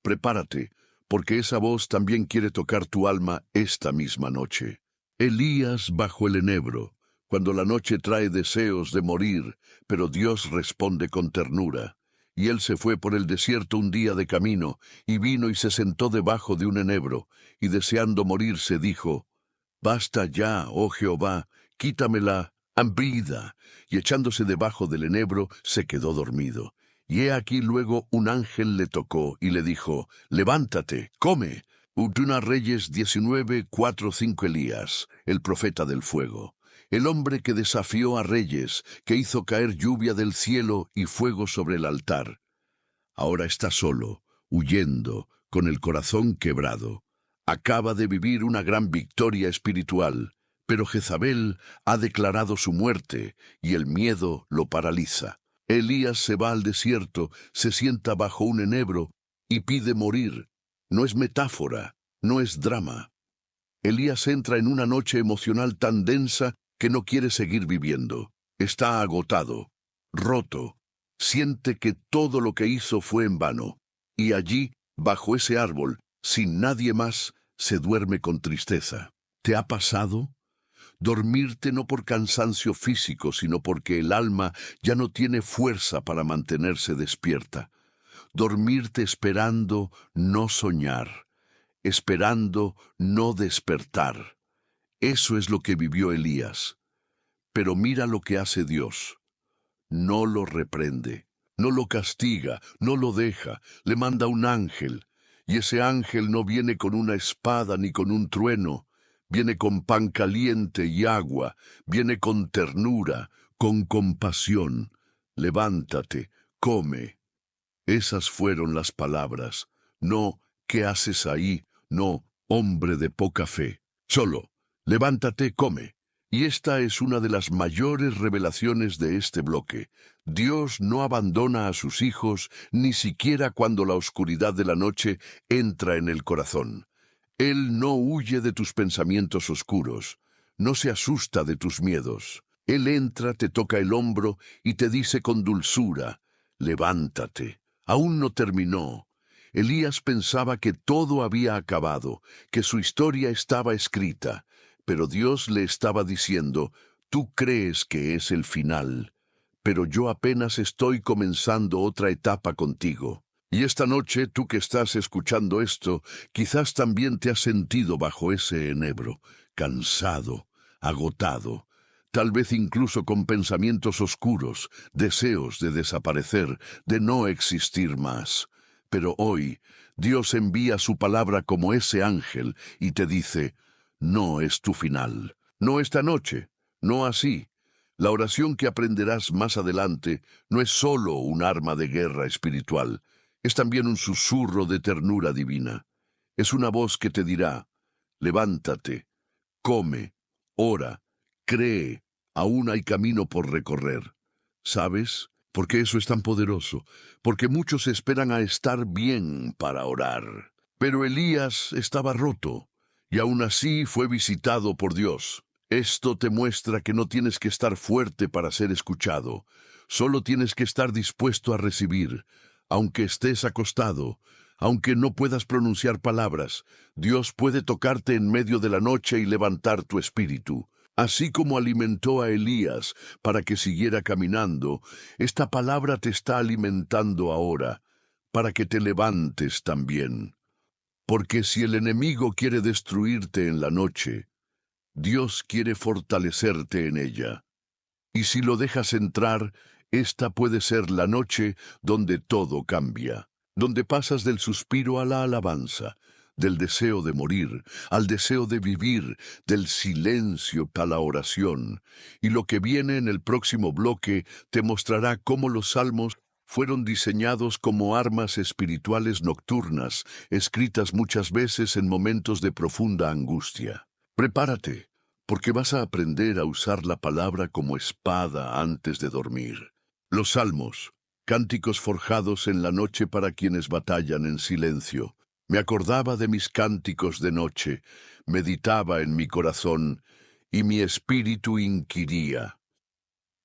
Prepárate, porque esa voz también quiere tocar tu alma esta misma noche. Elías bajo el enebro, cuando la noche trae deseos de morir, pero Dios responde con ternura. Y él se fue por el desierto un día de camino, y vino y se sentó debajo de un enebro, y deseando morirse dijo, «Basta ya, oh Jehová, quítame la hambrida». Y echándose debajo del enebro, se quedó dormido. Y he aquí luego un ángel le tocó y le dijo, «Levántate, come». Uduna Reyes 19, 4, 5. Elías, el profeta del fuego. El hombre que desafió a reyes, que hizo caer lluvia del cielo y fuego sobre el altar. Ahora está solo, huyendo, con el corazón quebrado. Acaba de vivir una gran victoria espiritual, pero Jezabel ha declarado su muerte y el miedo lo paraliza. Elías se va al desierto, se sienta bajo un enebro y pide morir. No es metáfora, no es drama. Elías entra en una noche emocional tan densa que no quiere seguir viviendo. Está agotado, roto. Siente que todo lo que hizo fue en vano. Y allí, bajo ese árbol, sin nadie más, se duerme con tristeza. ¿Te ha pasado? Dormirte no por cansancio físico, sino porque el alma ya no tiene fuerza para mantenerse despierta. Dormirte esperando no soñar, esperando no despertar. Eso es lo que vivió Elías. Pero mira lo que hace Dios. No lo reprende, no lo castiga, no lo deja, le manda un ángel. Y ese ángel no viene con una espada ni con un trueno, viene con pan caliente y agua, viene con ternura, con compasión. Levántate, come. Esas fueron las palabras. No, ¿qué haces ahí? No, hombre de poca fe. Solo, levántate, come. Y esta es una de las mayores revelaciones de este bloque. Dios no abandona a sus hijos ni siquiera cuando la oscuridad de la noche entra en el corazón. Él no huye de tus pensamientos oscuros, no se asusta de tus miedos. Él entra, te toca el hombro y te dice con dulzura, levántate. Aún no terminó. Elías pensaba que todo había acabado, que su historia estaba escrita, pero Dios le estaba diciendo, tú crees que es el final, pero yo apenas estoy comenzando otra etapa contigo. Y esta noche, tú que estás escuchando esto, quizás también te has sentido bajo ese enebro, cansado, agotado, tal vez incluso con pensamientos oscuros, deseos de desaparecer, de no existir más. Pero hoy, Dios envía su palabra como ese ángel y te dice, no es tu final, no esta noche, no así. La oración que aprenderás más adelante no es solo un arma de guerra espiritual, es también un susurro de ternura divina. Es una voz que te dirá, levántate, come, ora, cree, aún hay camino por recorrer. ¿Sabes? Porque eso es tan poderoso, porque muchos esperan a estar bien para orar. Pero Elías estaba roto, y aún así fue visitado por Dios. Esto te muestra que no tienes que estar fuerte para ser escuchado, solo tienes que estar dispuesto a recibir. Aunque estés acostado, aunque no puedas pronunciar palabras, Dios puede tocarte en medio de la noche y levantar tu espíritu. Así como alimentó a Elías para que siguiera caminando, esta palabra te está alimentando ahora, para que te levantes también. Porque si el enemigo quiere destruirte en la noche, Dios quiere fortalecerte en ella. Y si lo dejas entrar, esta puede ser la noche donde todo cambia, donde pasas del suspiro a la alabanza, del deseo de morir al deseo de vivir, del silencio a la oración. Y lo que viene en el próximo bloque te mostrará cómo los salmos fueron diseñados como armas espirituales nocturnas, escritas muchas veces en momentos de profunda angustia. Prepárate, porque vas a aprender a usar la palabra como espada antes de dormir. Los salmos, cánticos forjados en la noche para quienes batallan en silencio. Me acordaba de mis cánticos de noche, meditaba en mi corazón, y mi espíritu inquiría.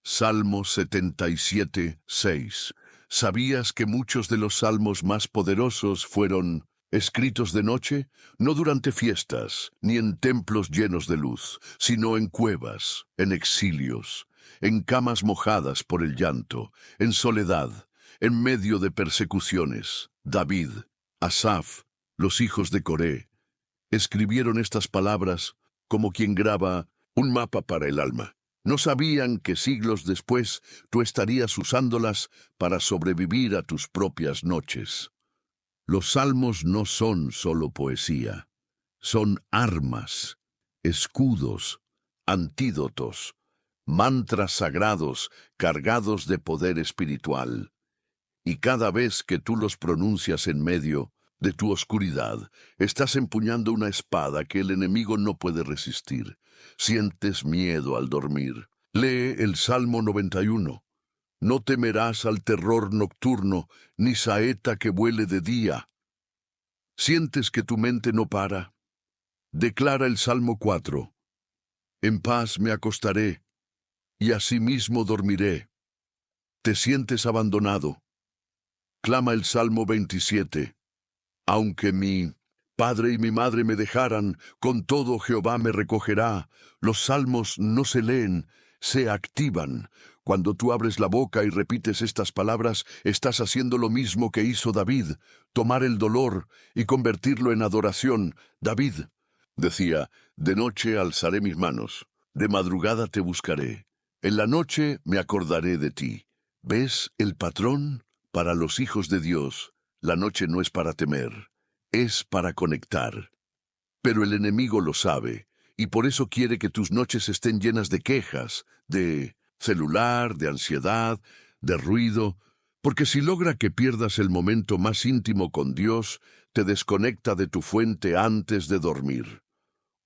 Salmo 77, 6. ¿Sabías que muchos de los salmos más poderosos fueron escritos de noche? No durante fiestas, ni en templos llenos de luz, sino en cuevas, en exilios, en camas mojadas por el llanto, en soledad, en medio de persecuciones. David, Asaf, los hijos de Coré, escribieron estas palabras como quien graba un mapa para el alma. No sabían que siglos después tú estarías usándolas para sobrevivir a tus propias noches. Los salmos no son solo poesía, son armas, escudos, antídotos, mantras sagrados cargados de poder espiritual. Y cada vez que tú los pronuncias en medio de tu oscuridad, estás empuñando una espada que el enemigo no puede resistir. Sientes miedo al dormir. Lee el Salmo 91. No temerás al terror nocturno, ni saeta que vuele de día. ¿Sientes que tu mente no para? Declara el Salmo 4. En paz me acostaré, y asimismo dormiré. ¿Te sientes abandonado? Clama el Salmo 27. Aunque mi padre y mi madre me dejaran, con todo Jehová me recogerá. Los salmos no se leen, se activan. Cuando tú abres la boca y repites estas palabras, estás haciendo lo mismo que hizo David, tomar el dolor y convertirlo en adoración. David decía, de noche alzaré mis manos, de madrugada te buscaré, en la noche me acordaré de ti. ¿Ves el patrón? Para los hijos de Dios, la noche no es para temer, es para conectar. Pero el enemigo lo sabe, y por eso quiere que tus noches estén llenas de quejas, de celular, de ansiedad, de ruido, porque si logra que pierdas el momento más íntimo con Dios, te desconecta de tu fuente antes de dormir.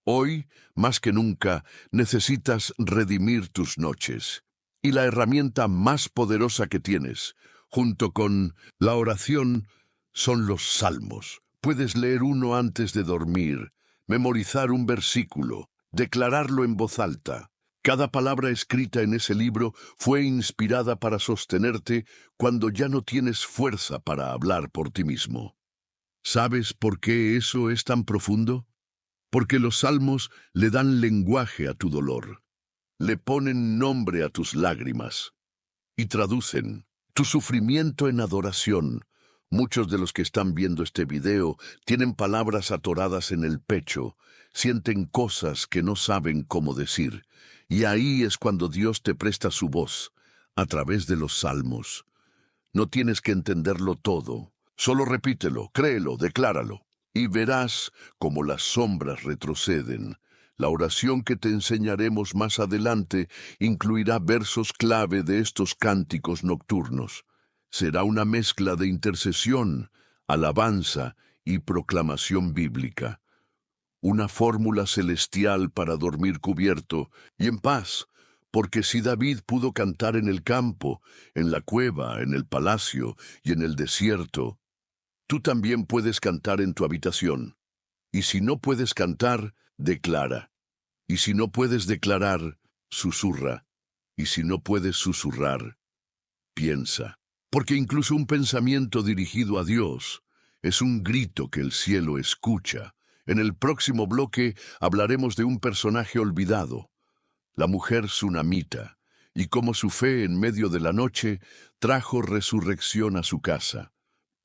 Hoy, más que nunca, necesitas redimir tus noches. Y la herramienta más poderosa que tienes, junto con la oración, son los salmos. Puedes leer uno antes de dormir, memorizar un versículo, declararlo en voz alta. Cada palabra escrita en ese libro fue inspirada para sostenerte cuando ya no tienes fuerza para hablar por ti mismo. ¿Sabes por qué eso es tan profundo? Porque los salmos le dan lenguaje a tu dolor, le ponen nombre a tus lágrimas y traducen tu sufrimiento en adoración. Muchos de los que están viendo este video tienen palabras atoradas en el pecho, sienten cosas que no saben cómo decir, y ahí es cuando Dios te presta su voz, a través de los salmos. No tienes que entenderlo todo, solo repítelo, créelo, decláralo, y verás cómo las sombras retroceden. La oración que te enseñaremos más adelante incluirá versos clave de estos cánticos nocturnos. Será una mezcla de intercesión, alabanza y proclamación bíblica. Una fórmula celestial para dormir cubierto y en paz, porque si David pudo cantar en el campo, en la cueva, en el palacio y en el desierto, tú también puedes cantar en tu habitación. Y si no puedes cantar, declara. Y si no puedes declarar, susurra. Y si no puedes susurrar, piensa. Porque incluso un pensamiento dirigido a Dios es un grito que el cielo escucha. En el próximo bloque hablaremos de un personaje olvidado, la mujer tsunamita, y cómo su fe en medio de la noche trajo resurrección a su casa.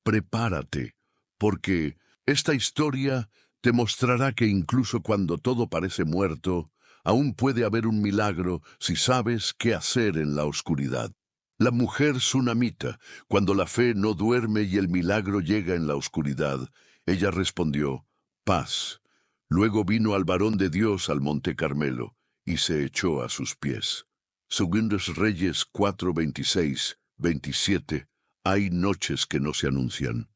Prepárate, porque esta historia te mostrará que incluso cuando todo parece muerto, aún puede haber un milagro si sabes qué hacer en la oscuridad. La mujer tsunamita, cuando la fe no duerme y el milagro llega en la oscuridad, ella respondió, paz. Luego vino al varón de Dios al monte Carmelo y se echó a sus pies. Segundos Reyes 4, 26, 27. Hay noches que no se anuncian,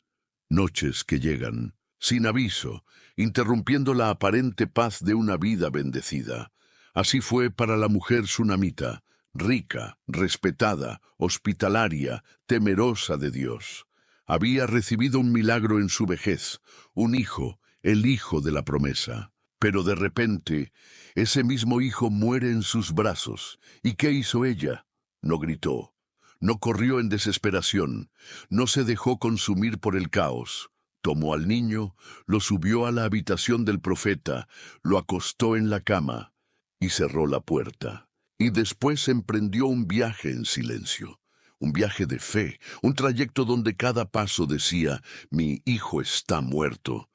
noches que llegan, sin aviso, interrumpiendo la aparente paz de una vida bendecida. Así fue para la mujer tsunamita, rica, respetada, hospitalaria, temerosa de Dios. Había recibido un milagro en su vejez, un hijo, el hijo de la promesa. Pero de repente, ese mismo hijo muere en sus brazos. ¿Y qué hizo ella? No gritó. No corrió en desesperación, no se dejó consumir por el caos. Tomó al niño, lo subió a la habitación del profeta, lo acostó en la cama y cerró la puerta. Y después emprendió un viaje en silencio, un viaje de fe, un trayecto donde cada paso decía, mi hijo está muerto,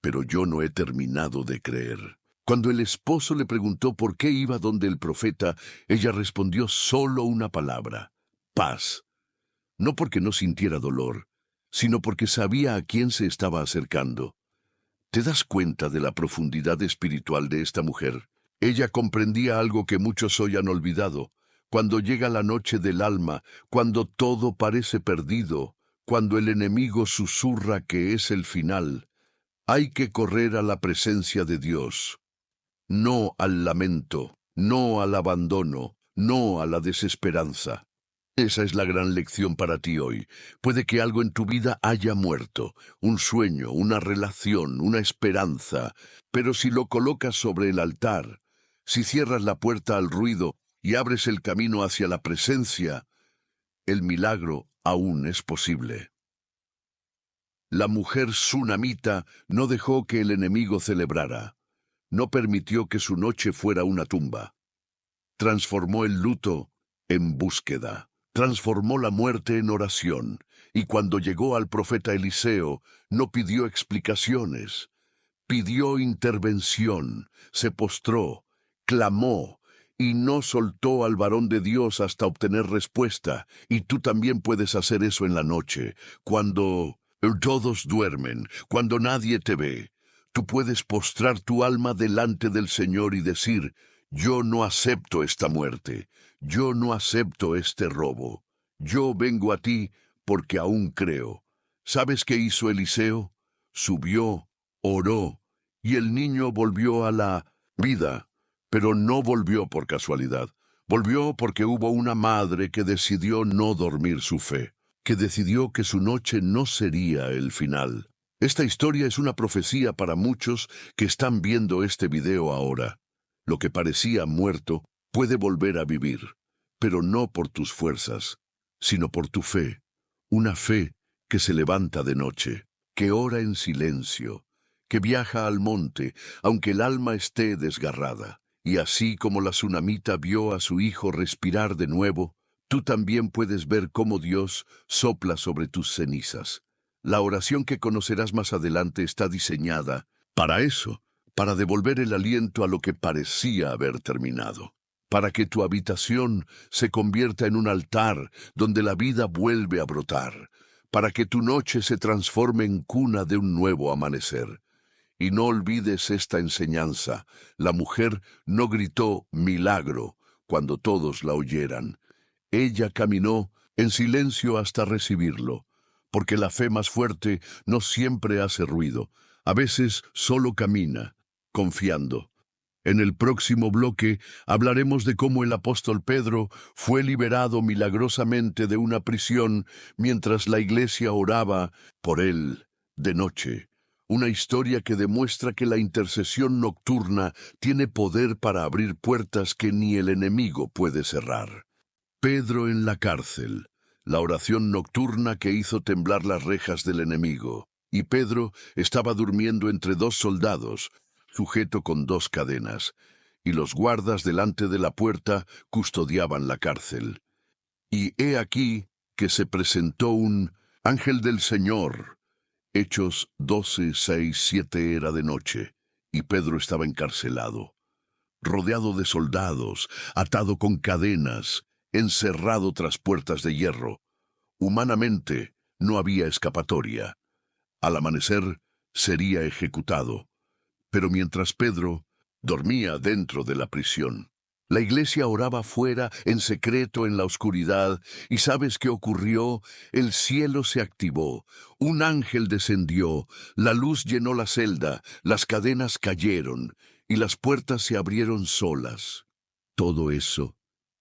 pero yo no he terminado de creer. Cuando el esposo le preguntó por qué iba donde el profeta, ella respondió solo una palabra. Paz, no porque no sintiera dolor, sino porque sabía a quién se estaba acercando. ¿Te das cuenta de la profundidad espiritual de esta mujer? Ella comprendía algo que muchos hoy han olvidado. Cuando llega la noche del alma, cuando todo parece perdido, Cuando el enemigo susurra que es el final, hay que correr a la presencia de Dios, no al lamento, no al abandono, no a la desesperanza. Esa es la gran lección para ti hoy. Puede que algo en tu vida haya muerto, un sueño, una relación, una esperanza, pero si lo colocas sobre el altar, si cierras la puerta al ruido y abres el camino hacia la presencia, el milagro aún es posible. La mujer sunamita no dejó que el enemigo celebrara, no permitió que su noche fuera una tumba. Transformó el luto en búsqueda. Transformó la muerte en oración, y cuando llegó al profeta Eliseo, no pidió explicaciones, pidió intervención, se postró, clamó, y no soltó al varón de Dios hasta obtener respuesta. Y tú también puedes hacer eso en la noche, cuando todos duermen, cuando nadie te ve. Tú puedes postrar tu alma delante del Señor y decir: yo no acepto esta muerte. Yo no acepto este robo. Yo vengo a ti porque aún creo. ¿Sabes qué hizo Eliseo? Subió, oró, y el niño volvió a la vida, pero no volvió por casualidad. Volvió porque hubo una madre que decidió no dormir su fe, que decidió que su noche no sería el final. Esta historia es una profecía para muchos que están viendo este video ahora. Lo que parecía muerto puede volver a vivir, pero no por tus fuerzas, sino por tu fe, una fe que se levanta de noche, que ora en silencio, que viaja al monte, aunque el alma esté desgarrada. Y así como la tsunamita vio a su hijo respirar de nuevo, tú también puedes ver cómo Dios sopla sobre tus cenizas. La oración que conocerás más adelante está diseñada para eso, para devolver el aliento a lo que parecía haber terminado, para que tu habitación se convierta en un altar donde la vida vuelve a brotar, para que tu noche se transforme en cuna de un nuevo amanecer. Y no olvides esta enseñanza: la mujer no gritó milagro cuando todos la oyeran. Ella caminó en silencio hasta recibirlo, porque la fe más fuerte no siempre hace ruido, a veces solo camina, confiando. En el próximo bloque hablaremos de cómo el apóstol Pedro fue liberado milagrosamente de una prisión mientras la iglesia oraba por él de noche. Una historia que demuestra que la intercesión nocturna tiene poder para abrir puertas que ni el enemigo puede cerrar. Pedro en la cárcel, la oración nocturna que hizo temblar las rejas del enemigo. Y Pedro estaba durmiendo entre dos soldados, sujeto con dos cadenas, y los guardas delante de la puerta custodiaban la cárcel. Y he aquí que se presentó un ángel del Señor. Hechos 12:6-7 era de noche, y Pedro estaba encarcelado, rodeado de soldados, atado con cadenas, encerrado tras puertas de hierro. Humanamente no había escapatoria. Al amanecer sería ejecutado. Pero mientras Pedro dormía dentro de la prisión, la iglesia oraba fuera, en secreto, en la oscuridad. ¿Y sabes qué ocurrió? El cielo se activó, un ángel descendió, la luz llenó la celda, las cadenas cayeron, y las puertas se abrieron solas. Todo eso,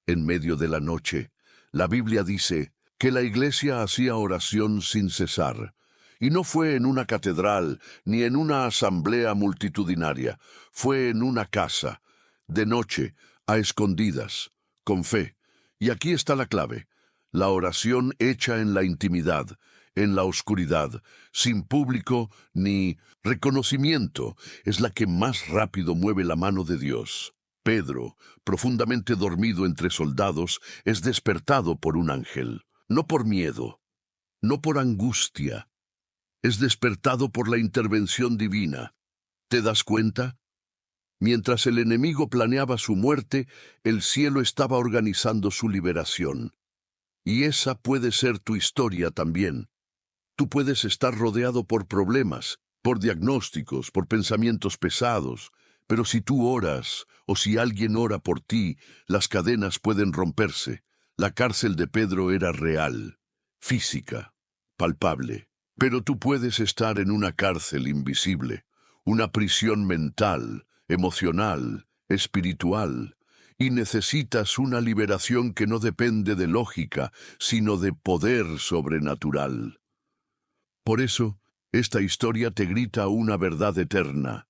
en medio de la noche. La Biblia dice que la iglesia hacía oración sin cesar. Y no fue en una catedral, ni en una asamblea multitudinaria. Fue en una casa, de noche, a escondidas, con fe. Y aquí está la clave: la oración hecha en la intimidad, en la oscuridad, sin público ni reconocimiento, es la que más rápido mueve la mano de Dios. Pedro, profundamente dormido entre soldados, es despertado por un ángel, no por miedo, no por angustia, es despertado por la intervención divina. ¿Te das cuenta? Mientras el enemigo planeaba su muerte, el cielo estaba organizando su liberación. Y esa puede ser tu historia también. Tú puedes estar rodeado por problemas, por diagnósticos, por pensamientos pesados, pero si tú oras, o si alguien ora por ti, las cadenas pueden romperse. La cárcel de Pedro era real, física. palpable. Pero tú puedes estar en una cárcel invisible, una prisión mental, emocional, espiritual, y necesitas una liberación que no depende de lógica, sino de poder sobrenatural. Por eso, esta historia te grita una verdad eterna.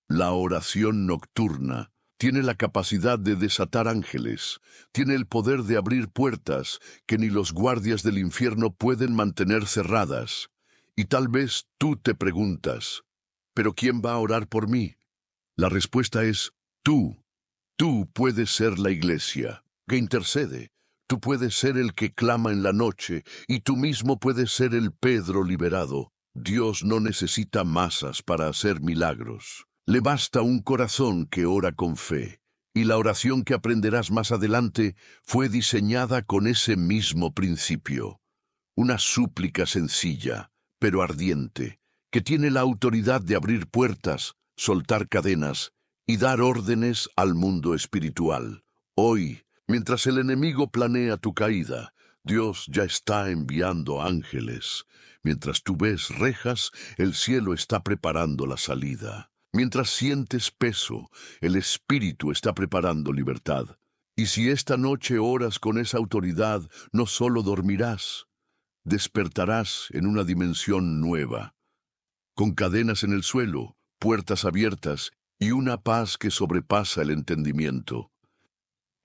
La oración nocturna tiene la capacidad de desatar ángeles, tiene el poder de abrir puertas que ni los guardias del infierno pueden mantener cerradas. Y tal vez tú te preguntas, ¿pero quién va a orar por mí? La respuesta es, tú. Tú puedes ser la iglesia que intercede. Tú puedes ser el que clama en la noche, y tú mismo puedes ser el Pedro liberado. Dios no necesita masas para hacer milagros. Le basta un corazón que ora con fe. Y la oración que aprenderás más adelante fue diseñada con ese mismo principio. Una súplica sencilla, pero ardiente, que tiene la autoridad de abrir puertas, soltar cadenas y dar órdenes al mundo espiritual. Hoy, mientras el enemigo planea tu caída, Dios ya está enviando ángeles. Mientras tú ves rejas, el cielo está preparando la salida. Mientras sientes peso, el Espíritu está preparando libertad. Y si esta noche oras con esa autoridad, no solo dormirás, despertarás en una dimensión nueva, con cadenas en el suelo, puertas abiertas y una paz que sobrepasa el entendimiento.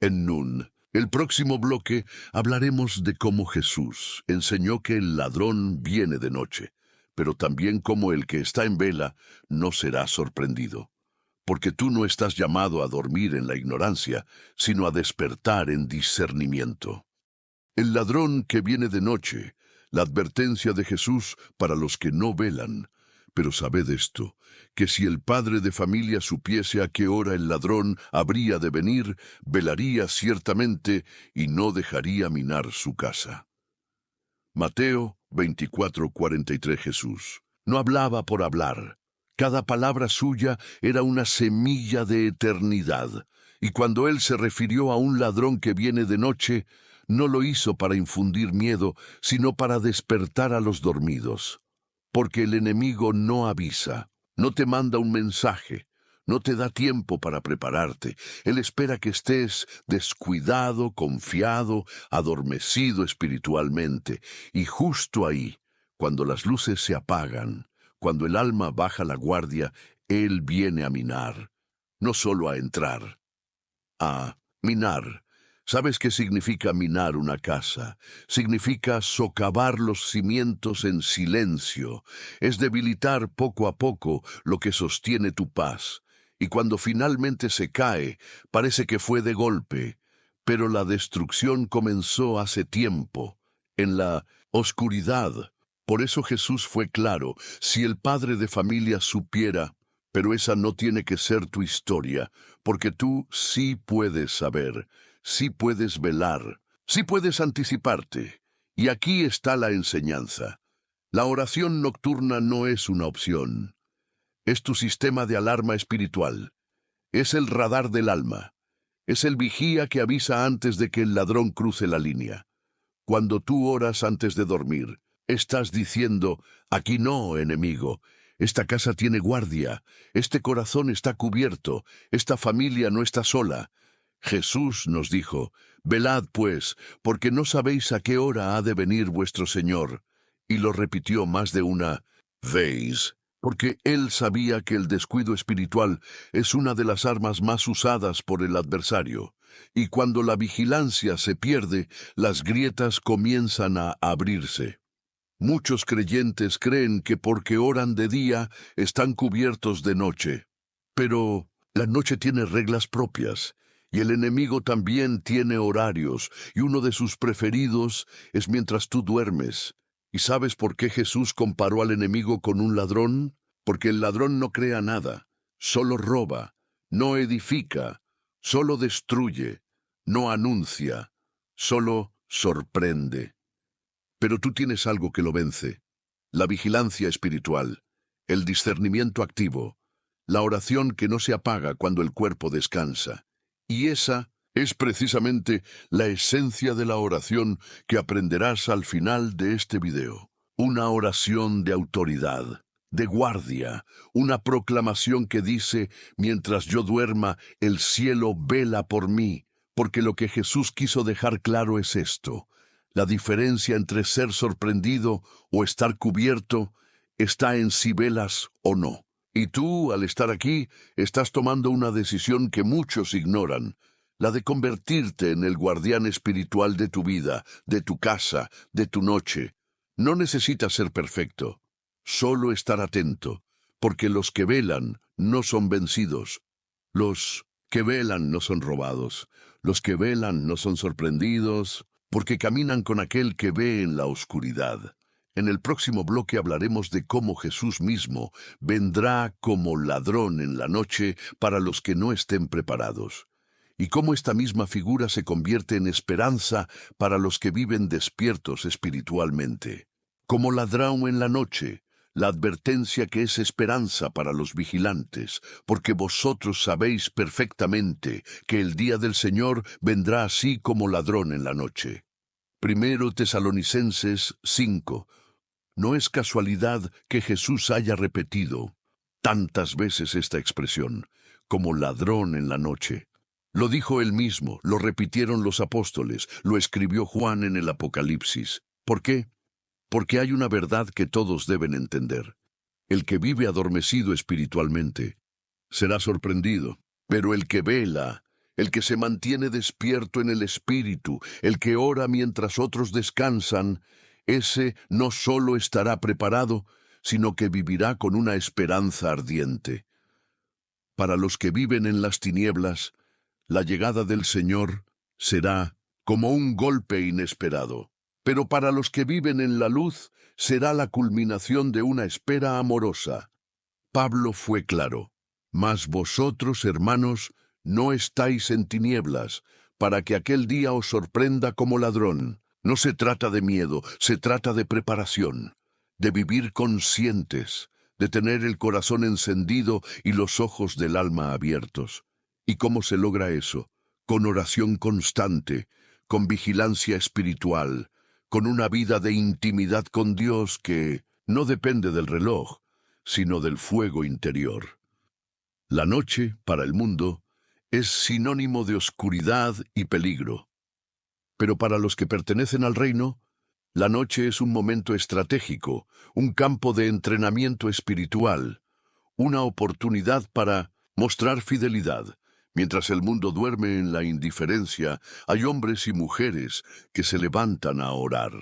En Nun, el próximo bloque, hablaremos de cómo Jesús enseñó que el ladrón viene de noche, pero también cómo el que está en vela no será sorprendido. Porque tú no estás llamado a dormir en la ignorancia, sino a despertar en discernimiento. El ladrón que viene de noche, la advertencia de Jesús para los que no velan. Pero sabed esto, que si el padre de familia supiese a qué hora el ladrón habría de venir, velaría ciertamente y no dejaría minar su casa. Mateo 24:43. Jesús no hablaba por hablar. Cada palabra suya era una semilla de eternidad. Y cuando él se refirió a un ladrón que viene de noche, no lo hizo para infundir miedo, sino para despertar a los dormidos. Porque el enemigo no avisa, no te manda un mensaje, no te da tiempo para prepararte. Él espera que estés descuidado, confiado, adormecido espiritualmente. Y justo ahí, cuando las luces se apagan, cuando el alma baja la guardia, Él viene a minar, no solo a entrar, a minar. ¿Sabes qué significa minar una casa? Significa socavar los cimientos en silencio. Es debilitar poco a poco lo que sostiene tu paz. Y cuando finalmente se cae, parece que fue de golpe. Pero la destrucción comenzó hace tiempo, en la oscuridad. Por eso Jesús fue claro: si el padre de familia supiera. Pero esa no tiene que ser tu historia, porque tú sí puedes saber. Sí puedes velar, sí puedes anticiparte. Y aquí está la enseñanza. La oración nocturna no es una opción. Es tu sistema de alarma espiritual. Es el radar del alma. Es el vigía que avisa antes de que el ladrón cruce la línea. Cuando tú oras antes de dormir, estás diciendo: aquí no, enemigo. Esta casa tiene guardia. Este corazón está cubierto. Esta familia no está sola. Jesús nos dijo: velad pues, porque no sabéis a qué hora ha de venir vuestro Señor. Y lo repitió más de una vez, porque Él sabía que el descuido espiritual es una de las armas más usadas por el adversario. Y cuando la vigilancia se pierde, las grietas comienzan a abrirse. Muchos creyentes creen que porque oran de día están cubiertos de noche. Pero la noche tiene reglas propias. Y el enemigo también tiene horarios, y uno de sus preferidos es mientras tú duermes. ¿Y sabes por qué Jesús comparó al enemigo con un ladrón? Porque el ladrón no crea nada, solo roba, no edifica, solo destruye, no anuncia, solo sorprende. Pero tú tienes algo que lo vence: la vigilancia espiritual, el discernimiento activo, la oración que no se apaga cuando el cuerpo descansa. Y esa es precisamente la esencia de la oración que aprenderás al final de este video. Una oración de autoridad, de guardia, una proclamación que dice, mientras yo duerma, el cielo vela por mí, porque lo que Jesús quiso dejar claro es esto: la diferencia entre ser sorprendido o estar cubierto está en si velas o no. Y tú, al estar aquí, estás tomando una decisión que muchos ignoran, la de convertirte en el guardián espiritual de tu vida, de tu casa, de tu noche. No necesitas ser perfecto, solo estar atento, porque los que velan no son vencidos. Los que velan no son robados, los que velan no son sorprendidos, porque caminan con aquel que ve en la oscuridad. En el próximo bloque hablaremos de cómo Jesús mismo vendrá como ladrón en la noche para los que no estén preparados, y cómo esta misma figura se convierte en esperanza para los que viven despiertos espiritualmente. Como ladrón en la noche, la advertencia que es esperanza para los vigilantes, porque vosotros sabéis perfectamente que el día del Señor vendrá así como ladrón en la noche. Primero Tesalonicenses 5. No es casualidad que Jesús haya repetido tantas veces esta expresión, como ladrón en la noche. Lo dijo él mismo, lo repitieron los apóstoles, lo escribió Juan en el Apocalipsis. ¿Por qué? Porque hay una verdad que todos deben entender. El que vive adormecido espiritualmente será sorprendido, pero el que vela, el que se mantiene despierto en el espíritu, el que ora mientras otros descansan, ese no solo estará preparado, sino que vivirá con una esperanza ardiente. Para los que viven en las tinieblas, la llegada del Señor será como un golpe inesperado. Pero para los que viven en la luz, será la culminación de una espera amorosa. Pablo fue claro: mas vosotros, hermanos, no estáis en tinieblas, para que aquel día os sorprenda como ladrón. No se trata de miedo, se trata de preparación, de vivir conscientes, de tener el corazón encendido y los ojos del alma abiertos. ¿Y cómo se logra eso? Con oración constante, con vigilancia espiritual, con una vida de intimidad con Dios que no depende del reloj, sino del fuego interior. La noche, para el mundo, es sinónimo de oscuridad y peligro. Pero para los que pertenecen al reino, la noche es un momento estratégico, un campo de entrenamiento espiritual, una oportunidad para mostrar fidelidad. Mientras el mundo duerme en la indiferencia, hay hombres y mujeres que se levantan a orar.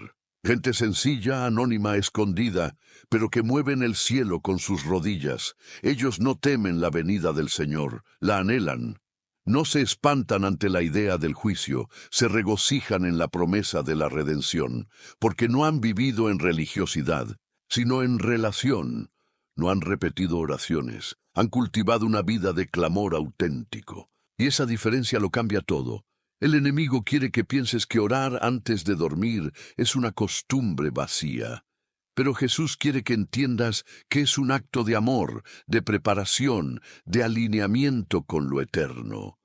Gente sencilla, anónima, escondida, pero que mueven el cielo con sus rodillas. Ellos no temen la venida del Señor, la anhelan. No se espantan ante la idea del juicio, se regocijan en la promesa de la redención, porque no han vivido en religiosidad, sino en relación. No han repetido oraciones, han cultivado una vida de clamor auténtico. Y esa diferencia lo cambia todo. El enemigo quiere que pienses que orar antes de dormir es una costumbre vacía. Pero Jesús quiere que entiendas que es un acto de amor, de preparación, de alineamiento con lo eterno.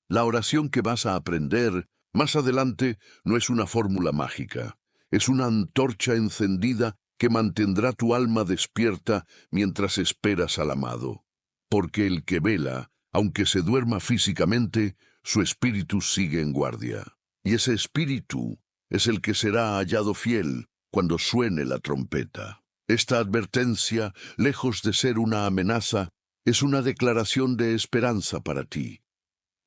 La oración que vas a aprender más adelante no es una fórmula mágica, es una antorcha encendida que mantendrá tu alma despierta mientras esperas al amado. Porque el que vela, aunque se duerma físicamente, su espíritu sigue en guardia. Y ese espíritu es el que será hallado fiel cuando suene la trompeta. Esta advertencia, lejos de ser una amenaza, es una declaración de esperanza para ti.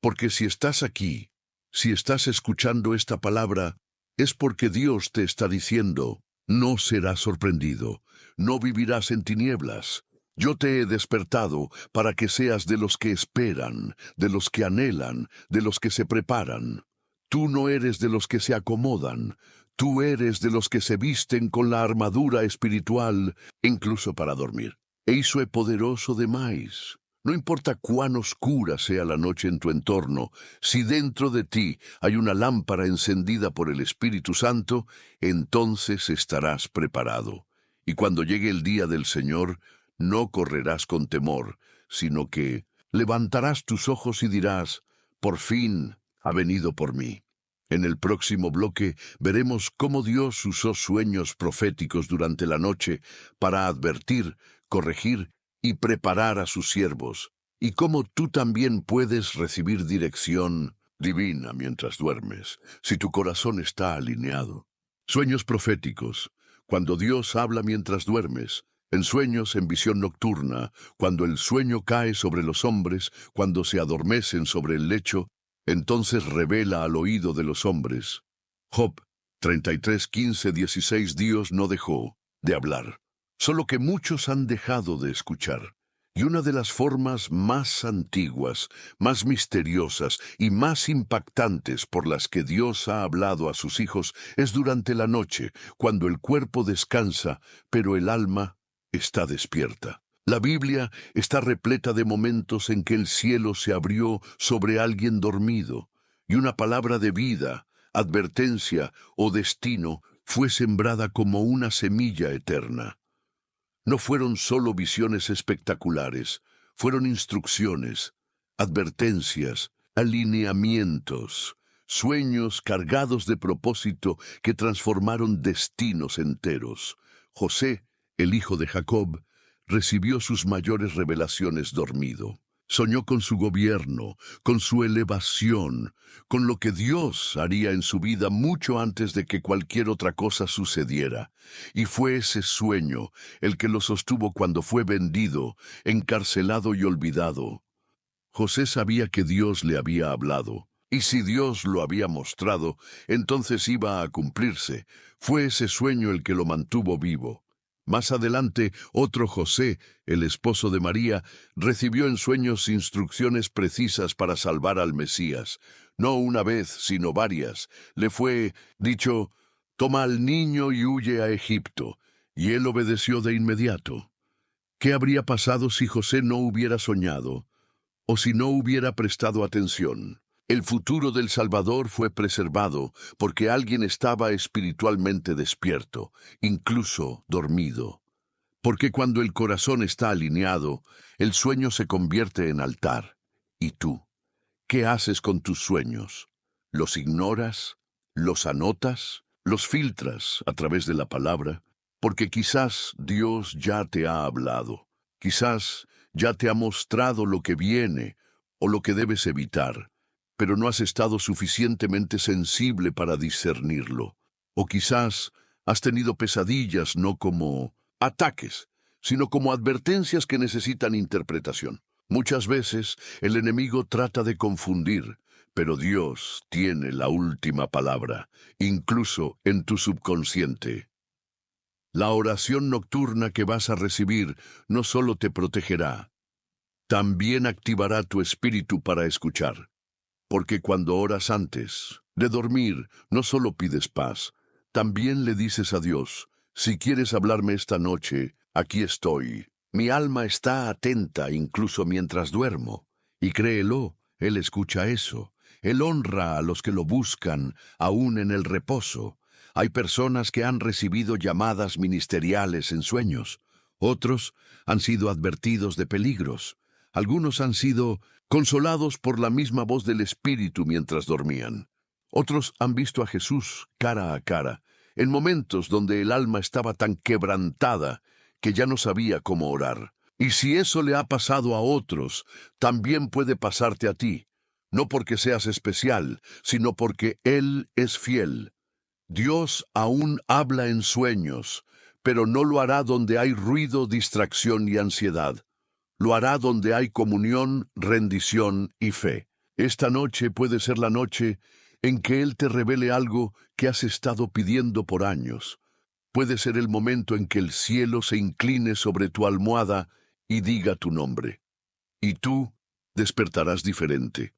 Porque si estás aquí, si estás escuchando esta palabra, es porque Dios te está diciendo: no serás sorprendido, no vivirás en tinieblas. Yo te he despertado para que seas de los que esperan, de los que anhelan, de los que se preparan. Tú no eres de los que se acomodan, tú eres de los que se visten con la armadura espiritual, incluso para dormir. E iso é poderoso demais. No importa cuán oscura sea la noche en tu entorno, si dentro de ti hay una lámpara encendida por el Espíritu Santo, entonces estarás preparado. Y cuando llegue el día del Señor, no correrás con temor, sino que levantarás tus ojos y dirás: por fin ha venido por mí. En el próximo bloque veremos cómo Dios usó sueños proféticos durante la noche para advertir, corregir y preparar a sus siervos, y cómo tú también puedes recibir dirección divina mientras duermes, si tu corazón está alineado. Sueños proféticos, cuando Dios habla mientras duermes, en sueños en visión nocturna, cuando el sueño cae sobre los hombres, cuando se adormecen sobre el lecho, entonces revela al oído de los hombres. Job 33, 15, 16. Dios no dejó de hablar, solo que muchos han dejado de escuchar. Y una de las formas más antiguas, más misteriosas y más impactantes por las que Dios ha hablado a sus hijos es durante la noche, cuando el cuerpo descansa, pero el alma está despierta. La Biblia está repleta de momentos en que el cielo se abrió sobre alguien dormido, y una palabra de vida, advertencia o destino fue sembrada como una semilla eterna. No fueron solo visiones espectaculares, fueron instrucciones, advertencias, alineamientos, sueños cargados de propósito que transformaron destinos enteros. José, el hijo de Jacob, recibió sus mayores revelaciones dormido. Soñó con su gobierno, con su elevación, con lo que Dios haría en su vida mucho antes de que cualquier otra cosa sucediera. Y fue ese sueño el que lo sostuvo cuando fue vendido, encarcelado y olvidado. José sabía que Dios le había hablado, y si Dios lo había mostrado, entonces iba a cumplirse. Fue ese sueño el que lo mantuvo vivo. Más adelante, otro José, el esposo de María, recibió en sueños instrucciones precisas para salvar al Mesías. No una vez, sino varias. Le fue dicho: «Toma al niño y huye a Egipto», y él obedeció de inmediato. ¿Qué habría pasado si José no hubiera soñado, o si no hubiera prestado atención? El futuro del Salvador fue preservado porque alguien estaba espiritualmente despierto, incluso dormido. Porque cuando el corazón está alineado, el sueño se convierte en altar. ¿Y tú? ¿Qué haces con tus sueños? ¿Los ignoras? ¿Los anotas? ¿Los filtras a través de la palabra? Porque quizás Dios ya te ha hablado. Quizás ya te ha mostrado lo que viene o lo que debes evitar, pero no has estado suficientemente sensible para discernirlo. O quizás has tenido pesadillas no como ataques, sino como advertencias que necesitan interpretación. Muchas veces el enemigo trata de confundir, pero Dios tiene la última palabra, incluso en tu subconsciente. La oración nocturna que vas a recibir no solo te protegerá, también activará tu espíritu para escuchar. Porque cuando oras antes de dormir, no solo pides paz, también le dices a Dios: si quieres hablarme esta noche, aquí estoy. Mi alma está atenta incluso mientras duermo. Y créelo, Él escucha eso. Él honra a los que lo buscan, aún en el reposo. Hay personas que han recibido llamadas ministeriales en sueños. Otros han sido advertidos de peligros. Algunos han sido consolados por la misma voz del Espíritu mientras dormían. Otros han visto a Jesús cara a cara, en momentos donde el alma estaba tan quebrantada que ya no sabía cómo orar. Y si eso le ha pasado a otros, también puede pasarte a ti, no porque seas especial, sino porque Él es fiel. Dios aún habla en sueños, pero no lo hará donde hay ruido, distracción y ansiedad. Lo hará donde hay comunión, rendición y fe. Esta noche puede ser la noche en que Él te revele algo que has estado pidiendo por años. Puede ser el momento en que el cielo se incline sobre tu almohada y diga tu nombre. Y tú despertarás diferente,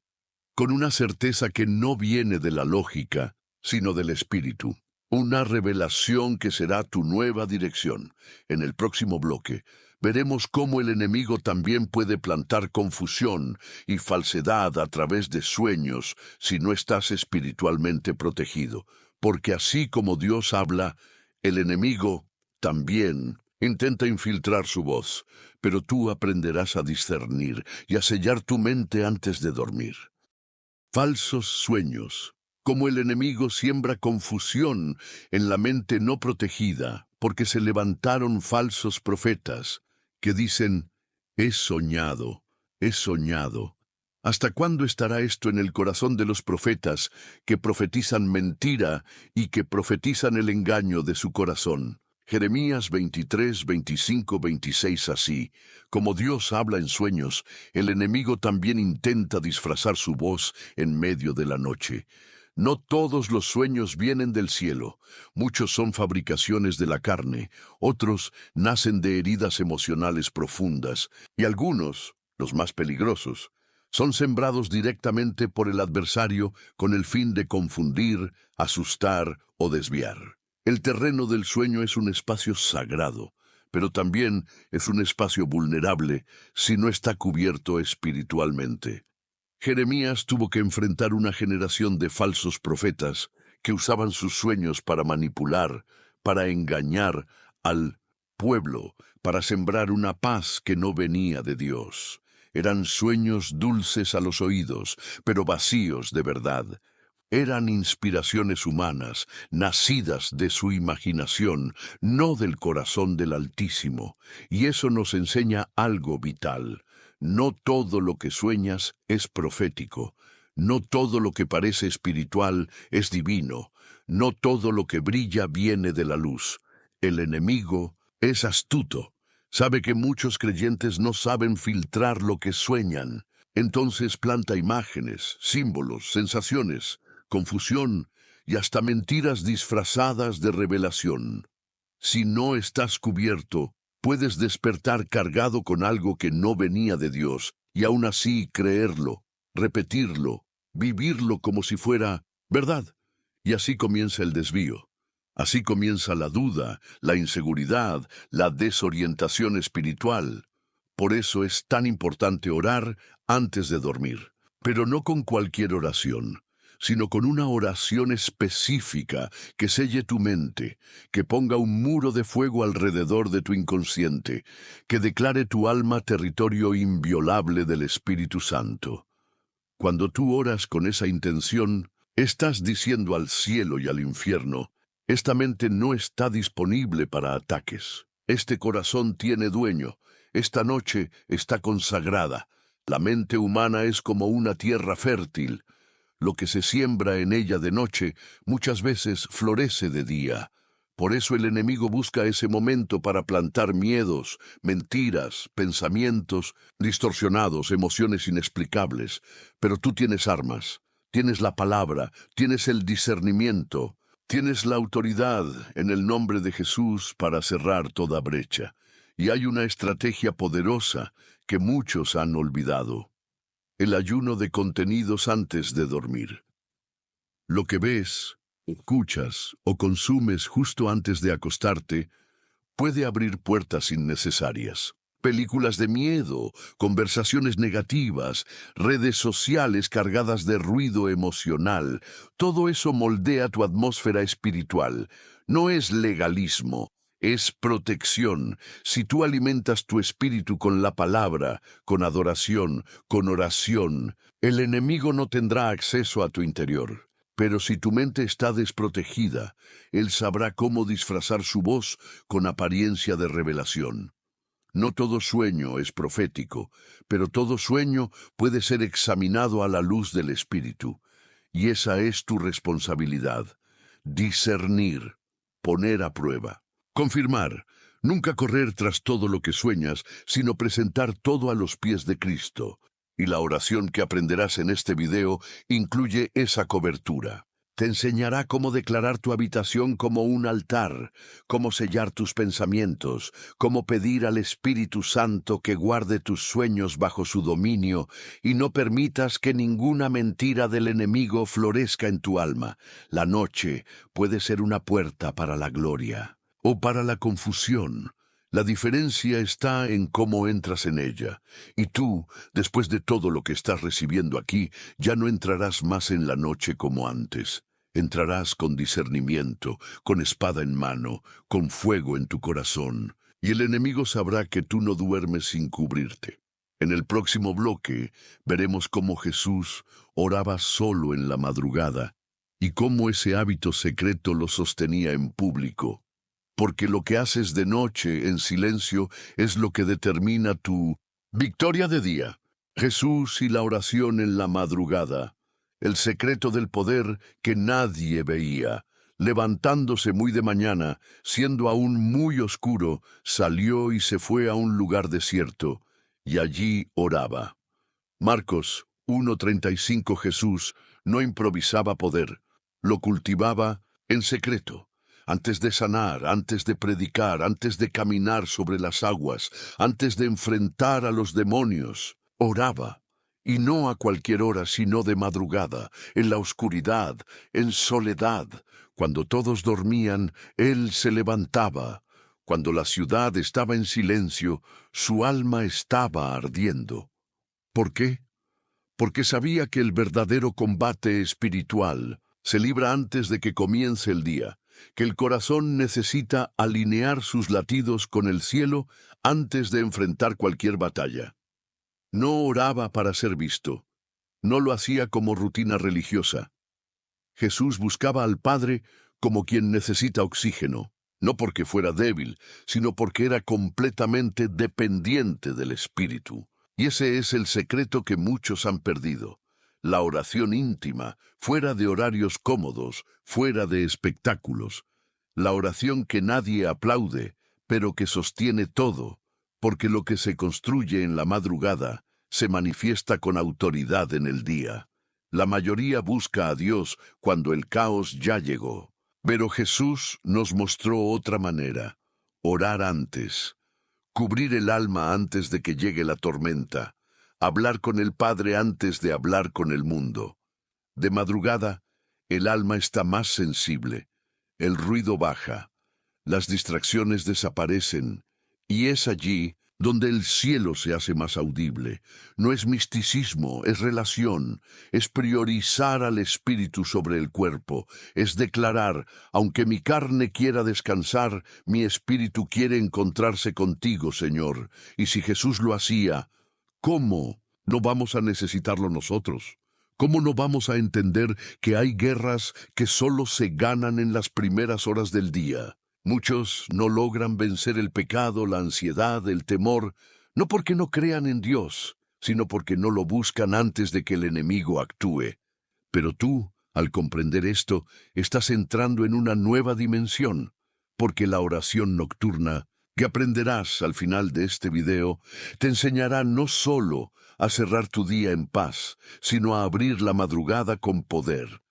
con una certeza que no viene de la lógica, sino del Espíritu. Una revelación que será tu nueva dirección. En el próximo bloque veremos cómo el enemigo también puede plantar confusión y falsedad a través de sueños si no estás espiritualmente protegido. Porque así como Dios habla, el enemigo también intenta infiltrar su voz, pero tú aprenderás a discernir y a sellar tu mente antes de dormir. Falsos sueños. Como el enemigo siembra confusión en la mente no protegida, porque se levantaron falsos profetas que dicen, he soñado, he soñado. ¿Hasta cuándo estará esto en el corazón de los profetas que profetizan mentira y que profetizan el engaño de su corazón? Jeremías 23, 25, 26 así. Como Dios habla en sueños, el enemigo también intenta disfrazar su voz en medio de la noche. No todos los sueños vienen del cielo. Muchos son fabricaciones de la carne, otros nacen de heridas emocionales profundas, y algunos, los más peligrosos, son sembrados directamente por el adversario con el fin de confundir, asustar o desviar. El terreno del sueño es un espacio sagrado, pero también es un espacio vulnerable si no está cubierto espiritualmente. Jeremías tuvo que enfrentar una generación de falsos profetas que usaban sus sueños para manipular, para engañar al pueblo, para sembrar una paz que no venía de Dios. Eran sueños dulces a los oídos, pero vacíos de verdad. Eran inspiraciones humanas, nacidas de su imaginación, no del corazón del Altísimo. Y eso nos enseña algo vital. No todo lo que sueñas es profético. No todo lo que parece espiritual es divino. No todo lo que brilla viene de la luz. El enemigo es astuto. Sabe que muchos creyentes no saben filtrar lo que sueñan. Entonces planta imágenes, símbolos, sensaciones, confusión y hasta mentiras disfrazadas de revelación. Si no estás cubierto, puedes despertar cargado con algo que no venía de Dios y aún así creerlo, repetirlo, vivirlo como si fuera verdad. Y así comienza el desvío. Así comienza la duda, la inseguridad, la desorientación espiritual. Por eso es tan importante orar antes de dormir, pero no con cualquier oración, sino con una oración específica que selle tu mente, que ponga un muro de fuego alrededor de tu inconsciente, que declare tu alma territorio inviolable del Espíritu Santo. Cuando tú oras con esa intención, estás diciendo al cielo y al infierno, esta mente no está disponible para ataques. Este corazón tiene dueño. Esta noche está consagrada. La mente humana es como una tierra fértil. Lo que se siembra en ella de noche muchas veces florece de día. Por eso el enemigo busca ese momento para plantar miedos, mentiras, pensamientos distorsionados, emociones inexplicables. Pero tú tienes armas, tienes la palabra, tienes el discernimiento, tienes la autoridad en el nombre de Jesús para cerrar toda brecha. Y hay una estrategia poderosa que muchos han olvidado. El ayuno de contenidos antes de dormir. Lo que ves, escuchas o consumes justo antes de acostarte puede abrir puertas innecesarias. Películas de miedo, conversaciones negativas, redes sociales cargadas de ruido emocional, todo eso moldea tu atmósfera espiritual. No es legalismo, es protección. Si tú alimentas tu espíritu con la palabra, con adoración, con oración, el enemigo no tendrá acceso a tu interior. Pero si tu mente está desprotegida, él sabrá cómo disfrazar su voz con apariencia de revelación. No todo sueño es profético, pero todo sueño puede ser examinado a la luz del Espíritu. Y esa es tu responsabilidad. Discernir, poner a prueba. Confirmar, nunca correr tras todo lo que sueñas, sino presentar todo a los pies de Cristo. Y la oración que aprenderás en este video incluye esa cobertura. Te enseñará cómo declarar tu habitación como un altar, cómo sellar tus pensamientos, cómo pedir al Espíritu Santo que guarde tus sueños bajo su dominio y no permitas que ninguna mentira del enemigo florezca en tu alma. La noche puede ser una puerta para la gloria o para la confusión. La diferencia está en cómo entras en ella. Y tú, después de todo lo que estás recibiendo aquí, ya no entrarás más en la noche como antes. Entrarás con discernimiento, con espada en mano, con fuego en tu corazón. Y el enemigo sabrá que tú no duermes sin cubrirte. En el próximo bloque veremos cómo Jesús oraba solo en la madrugada y cómo ese hábito secreto lo sostenía en público. Porque lo que haces de noche en silencio es lo que determina tu victoria de día. Jesús y la oración en la madrugada, el secreto del poder que nadie veía. Levantándose muy de mañana, siendo aún muy oscuro, salió y se fue a un lugar desierto, y allí oraba. Marcos 1:35. Jesús no improvisaba poder, lo cultivaba en secreto. Antes de sanar, antes de predicar, antes de caminar sobre las aguas, antes de enfrentar a los demonios, oraba. Y no a cualquier hora, sino de madrugada, en la oscuridad, en soledad. Cuando todos dormían, él se levantaba. Cuando la ciudad estaba en silencio, su alma estaba ardiendo. ¿Por qué? Porque sabía que el verdadero combate espiritual se libra antes de que comience el día, que el corazón necesita alinear sus latidos con el cielo antes de enfrentar cualquier batalla. No oraba para ser visto, no lo hacía como rutina religiosa. Jesús buscaba al Padre como quien necesita oxígeno, no porque fuera débil, sino porque era completamente dependiente del Espíritu. Y ese es el secreto que muchos han perdido. La oración íntima, fuera de horarios cómodos, fuera de espectáculos. La oración que nadie aplaude, pero que sostiene todo, porque lo que se construye en la madrugada se manifiesta con autoridad en el día. La mayoría busca a Dios cuando el caos ya llegó. Pero Jesús nos mostró otra manera: orar antes, cubrir el alma antes de que llegue la tormenta, hablar con el Padre antes de hablar con el mundo. De madrugada, el alma está más sensible, el ruido baja, las distracciones desaparecen, y es allí donde el cielo se hace más audible. No es misticismo, es relación, es priorizar al espíritu sobre el cuerpo, es declarar: aunque mi carne quiera descansar, mi espíritu quiere encontrarse contigo, Señor. Y si Jesús lo hacía, ¿cómo no vamos a necesitarlo nosotros? ¿Cómo no vamos a entender que hay guerras que solo se ganan en las primeras horas del día? Muchos no logran vencer el pecado, la ansiedad, el temor, no porque no crean en Dios, sino porque no lo buscan antes de que el enemigo actúe. Pero tú, al comprender esto, estás entrando en una nueva dimensión, porque la oración nocturna, que aprenderás al final de este video, te enseñará no solo a cerrar tu día en paz, sino a abrir la madrugada con poder.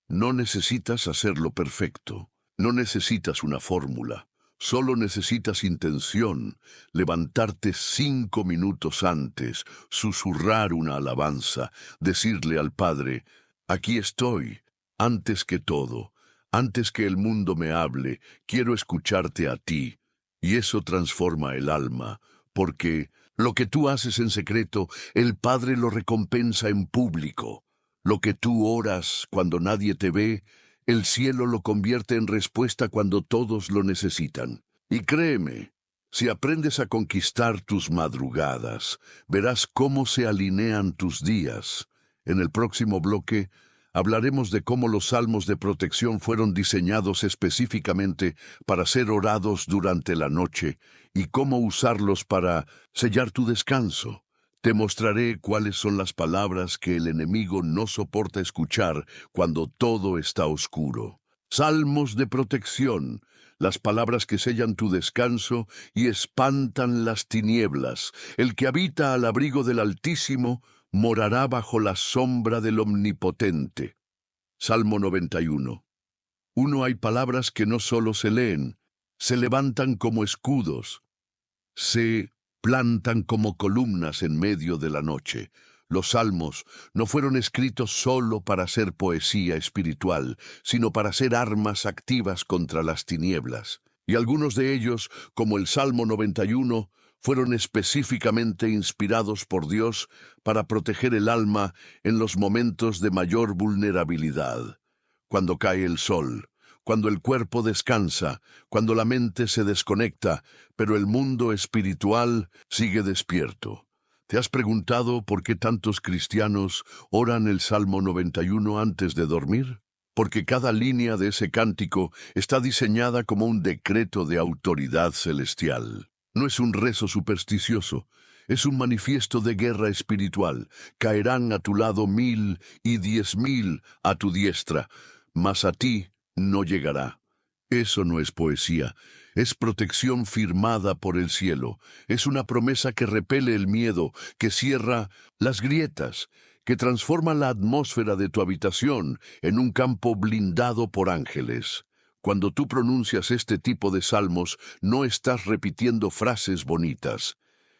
No necesitas hacerlo perfecto. No necesitas una fórmula, solo necesitas intención, levantarte 5 minutos antes, susurrar una alabanza, decirle al Padre: aquí estoy, antes que todo, antes que el mundo me hable, quiero escucharte a ti. Y eso transforma el alma, porque lo que tú haces en secreto, el Padre lo recompensa en público. Lo que tú oras cuando nadie te ve, el cielo lo convierte en respuesta cuando todos lo necesitan. Y créeme, si aprendes a conquistar tus madrugadas, verás cómo se alinean tus días. En el próximo bloque hablaremos de cómo los salmos de protección fueron diseñados específicamente para ser orados durante la noche y cómo usarlos para sellar tu descanso. Te mostraré cuáles son las palabras que el enemigo no soporta escuchar cuando todo está oscuro. Salmos de protección, las palabras que sellan tu descanso y espantan las tinieblas. El que habita al abrigo del Altísimo morará bajo la sombra del Omnipotente. Salmo 91. Hay palabras que no solo se leen, se levantan como escudos, se plantan como columnas en medio de la noche. Los salmos no fueron escritos solo para ser poesía espiritual, sino para ser armas activas contra las tinieblas. Y algunos de ellos, como el Salmo 91, fueron específicamente inspirados por Dios para proteger el alma en los momentos de mayor vulnerabilidad. Cuando cae el sol, cuando el cuerpo descansa, cuando la mente se desconecta, pero el mundo espiritual sigue despierto. ¿Te has preguntado por qué tantos cristianos oran el Salmo 91 antes de dormir? porque cada línea de ese cántico está diseñada como un decreto de autoridad celestial. No es un rezo supersticioso, es un manifiesto de guerra espiritual. Caerán a tu lado 1000 y 10.000 a tu diestra, mas a ti no llegará. Eso no es poesía, es protección firmada por el cielo. Es una promesa que repele el miedo, que cierra las grietas, que transforma la atmósfera de tu habitación en un campo blindado por ángeles. Cuando tú pronuncias este tipo de salmos, no estás repitiendo frases bonitas.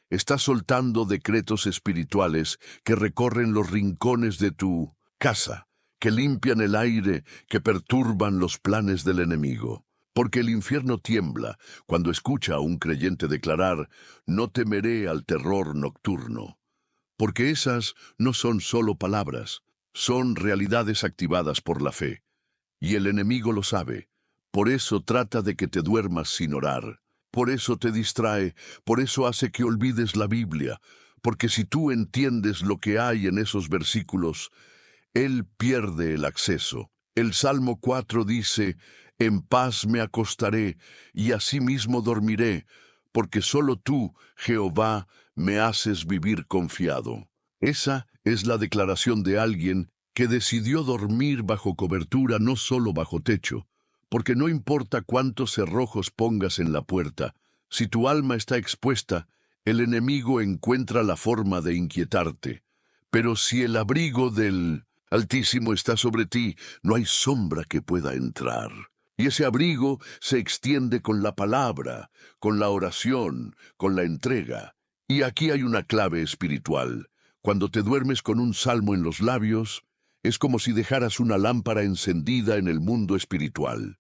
Estás soltando decretos espirituales que recorren los rincones de tu casa, que limpian el aire, que perturban los planes del enemigo. Porque el infierno tiembla cuando escucha a un creyente declarar: no temeré al terror nocturno. Porque esas no son solo palabras, son realidades activadas por la fe. Y el enemigo lo sabe. Por eso trata de que te duermas sin orar. Por eso te distrae, por eso hace que olvides la Biblia. Porque si tú entiendes lo que hay en esos versículos, él pierde el acceso. El Salmo 4 dice: en paz me acostaré y asimismo dormiré, porque solo tú, Jehová, me haces vivir confiado. Esa es la declaración de alguien que decidió dormir bajo cobertura, no solo bajo techo, porque no importa cuántos cerrojos pongas en la puerta, si tu alma está expuesta, el enemigo encuentra la forma de inquietarte. Pero si el abrigo del Altísimo está sobre ti, no hay sombra que pueda entrar. Y ese abrigo se extiende con la palabra, con la oración, con la entrega. Y aquí hay una clave espiritual. Cuando te duermes con un salmo en los labios, es como si dejaras una lámpara encendida en el mundo espiritual.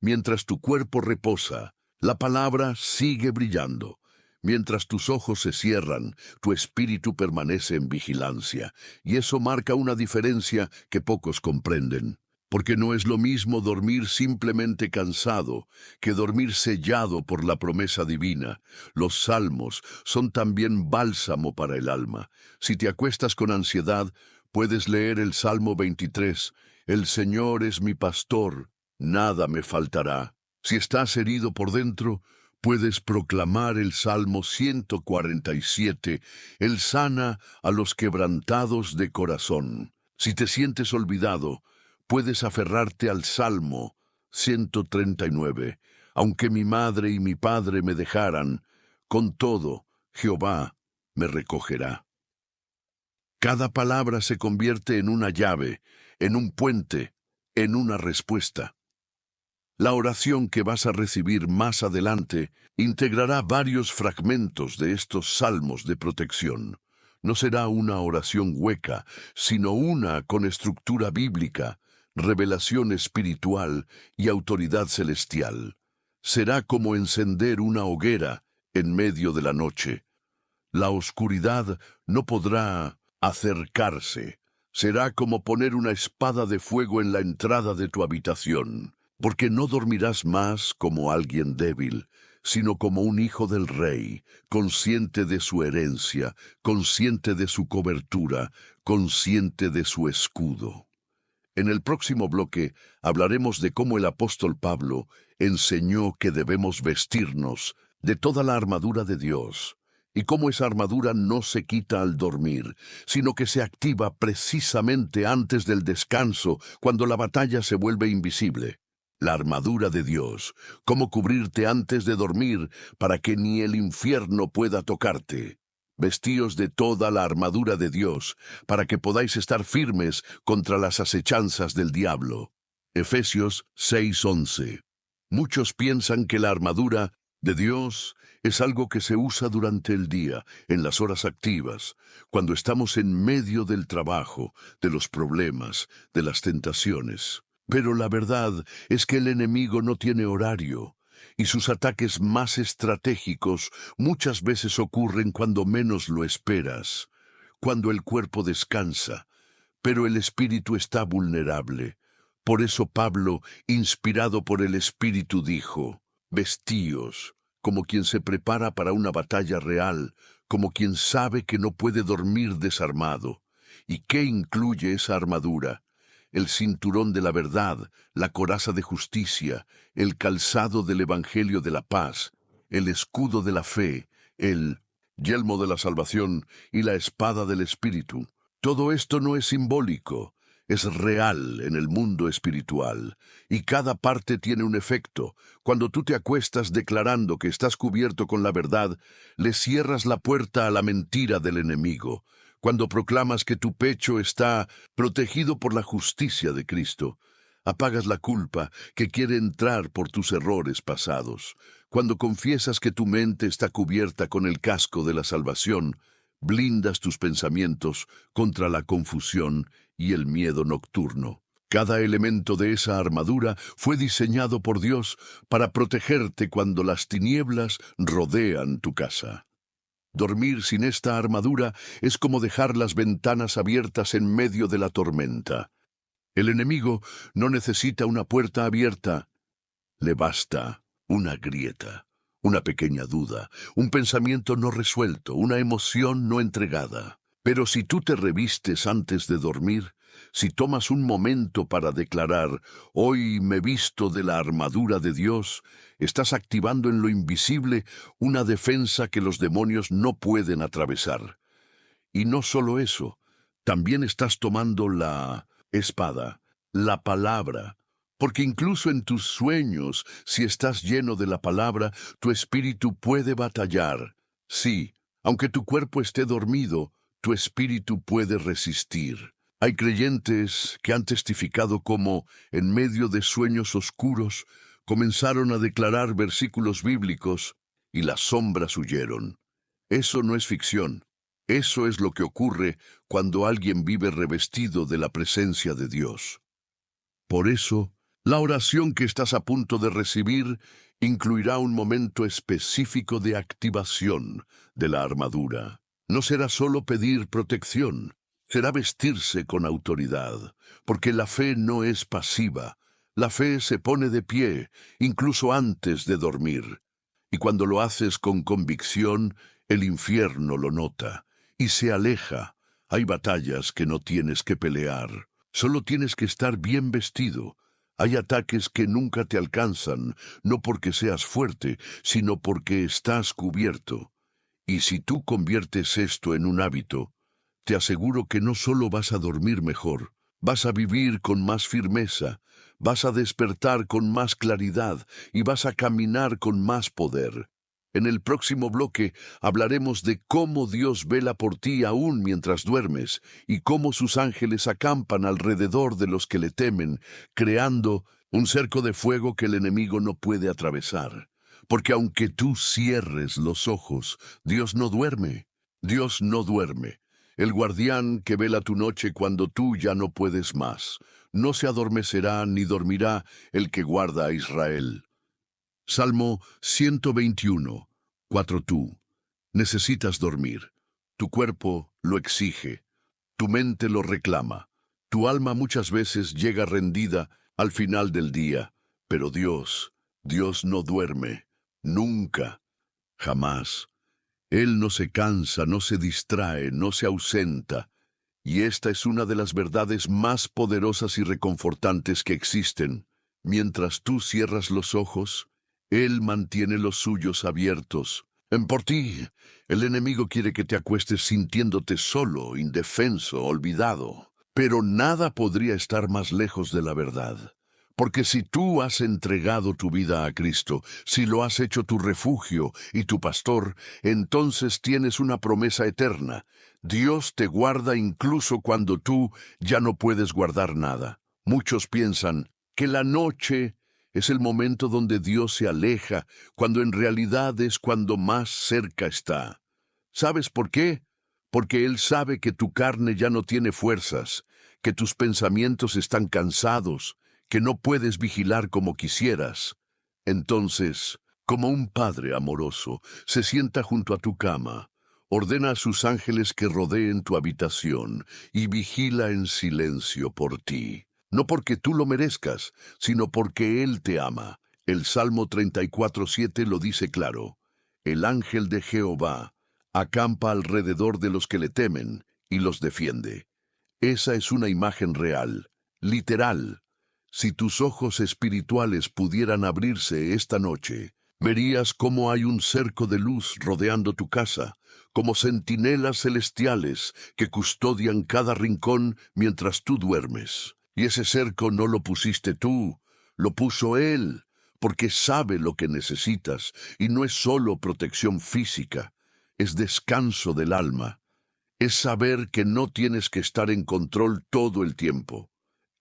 Mientras tu cuerpo reposa, la palabra sigue brillando. Mientras tus ojos se cierran, tu espíritu permanece en vigilancia, y eso marca una diferencia que pocos comprenden. Porque no es lo mismo dormir simplemente cansado que dormir sellado por la promesa divina. Los salmos son también bálsamo para el alma. Si te acuestas con ansiedad, puedes leer el Salmo 23. El Señor es mi pastor, nada me faltará. Si estás herido por dentro, puedes proclamar el Salmo 147. Él sana a los quebrantados de corazón. Si te sientes olvidado, puedes aferrarte al Salmo 139. Aunque mi madre y mi padre me dejaran, con todo, Jehová me recogerá. Cada palabra se convierte en una llave, en un puente, en una respuesta. La oración que vas a recibir más adelante integrará varios fragmentos de estos salmos de protección. No será una oración hueca, sino una con estructura bíblica, revelación espiritual y autoridad celestial. Será como encender una hoguera en medio de la noche. La oscuridad no podrá acercarse. Será como poner una espada de fuego en la entrada de tu habitación, porque no dormirás más como alguien débil, sino como un hijo del rey, consciente de su herencia, consciente de su cobertura, consciente de su escudo. En el próximo bloque hablaremos de cómo el apóstol Pablo enseñó que debemos vestirnos de toda la armadura de Dios, y cómo esa armadura no se quita al dormir, sino que se activa precisamente antes del descanso, cuando la batalla se vuelve invisible. La armadura de Dios, cómo cubrirte antes de dormir para que ni el infierno pueda tocarte. Vestíos de toda la armadura de Dios, para que podáis estar firmes contra las acechanzas del diablo. Efesios 6:11. Muchos piensan que la armadura de Dios es algo que se usa durante el día, en las horas activas, cuando estamos en medio del trabajo, de los problemas, de las tentaciones. Pero la verdad es que el enemigo no tiene horario, y sus ataques más estratégicos muchas veces ocurren cuando menos lo esperas, cuando el cuerpo descansa, pero el espíritu está vulnerable. Por eso Pablo, inspirado por el Espíritu, dijo: vestíos, como quien se prepara para una batalla real, como quien sabe que no puede dormir desarmado. ¿Y qué incluye esa armadura? el cinturón de la verdad, la coraza de justicia, el calzado del evangelio de la paz, el escudo de la fe, el yelmo de la salvación y la espada del Espíritu. Todo esto no es simbólico, es real en el mundo espiritual, y cada parte tiene un efecto. Cuando tú te acuestas declarando que estás cubierto con la verdad, le cierras la puerta a la mentira del enemigo. Cuando proclamas que tu pecho está protegido por la justicia de Cristo, apagas la culpa que quiere entrar por tus errores pasados. Cuando confiesas que tu mente está cubierta con el casco de la salvación, blindas tus pensamientos contra la confusión y el miedo nocturno. Cada elemento de esa armadura fue diseñado por Dios para protegerte cuando las tinieblas rodean tu casa. Dormir sin esta armadura es como dejar las ventanas abiertas en medio de la tormenta. El enemigo no necesita una puerta abierta, le basta una grieta, una pequeña duda, un pensamiento no resuelto, una emoción no entregada. Pero si tú te revistes antes de dormir, si tomas un momento para declarar, hoy me visto de la armadura de Dios, estás activando en lo invisible una defensa que los demonios no pueden atravesar. Y no solo eso, también estás tomando la espada, la palabra, porque incluso en tus sueños, si estás lleno de la palabra, tu espíritu puede batallar. Sí, aunque tu cuerpo esté dormido, tu espíritu puede resistir. Hay creyentes que han testificado cómo, en medio de sueños oscuros, comenzaron a declarar versículos bíblicos y las sombras huyeron. Eso no es ficción. Eso es lo que ocurre cuando alguien vive revestido de la presencia de Dios. Por eso, la oración que estás a punto de recibir incluirá un momento específico de activación de la armadura. No será solo pedir protección, será vestirse con autoridad, porque la fe no es pasiva. La fe se pone de pie, incluso antes de dormir. Y cuando lo haces con convicción, el infierno lo nota y se aleja. Hay batallas que no tienes que pelear. Solo tienes que estar bien vestido. Hay ataques que nunca te alcanzan, no porque seas fuerte, sino porque estás cubierto. Y si tú conviertes esto en un hábito, te aseguro que no solo vas a dormir mejor, vas a vivir con más firmeza, vas a despertar con más claridad y vas a caminar con más poder. En el próximo bloque hablaremos de cómo Dios vela por ti aún mientras duermes y cómo sus ángeles acampan alrededor de los que le temen, creando un cerco de fuego que el enemigo no puede atravesar. Porque aunque tú cierres los ojos, Dios no duerme. Dios no duerme. El guardián que vela tu noche cuando tú ya no puedes más. No se adormecerá ni dormirá el que guarda a Israel. Salmo 121, 4. Tú necesitas dormir. Tu cuerpo lo exige. Tu mente lo reclama. Tu alma muchas veces llega rendida al final del día. Pero Dios no duerme. Nunca. Jamás. Él no se cansa, no se distrae, no se ausenta. Y esta es una de las verdades más poderosas y reconfortantes que existen. Mientras tú cierras los ojos, Él mantiene los suyos abiertos. Por ti, el enemigo quiere que te acuestes sintiéndote solo, indefenso, olvidado. Pero nada podría estar más lejos de la verdad. Porque si tú has entregado tu vida a Cristo, si lo has hecho tu refugio y tu pastor, entonces tienes una promesa eterna. Dios te guarda incluso cuando tú ya no puedes guardar nada. Muchos piensan que la noche es el momento donde Dios se aleja, cuando en realidad es cuando más cerca está. ¿Sabes por qué? Porque Él sabe que tu carne ya no tiene fuerzas, que tus pensamientos están cansados, que no puedes vigilar como quisieras. Entonces, como un padre amoroso, se sienta junto a tu cama, ordena a sus ángeles que rodeen tu habitación y vigila en silencio por ti. No porque tú lo merezcas, sino porque Él te ama. El Salmo 34:7 lo dice claro. El ángel de Jehová acampa alrededor de los que le temen y los defiende. Esa es una imagen real. literal. Si tus ojos espirituales pudieran abrirse esta noche, verías cómo hay un cerco de luz rodeando tu casa, como centinelas celestiales que custodian cada rincón mientras tú duermes. Y ese cerco no lo pusiste tú, lo puso Él, porque sabe lo que necesitas, y no es solo protección física, es descanso del alma, es saber que no tienes que estar en control todo el tiempo.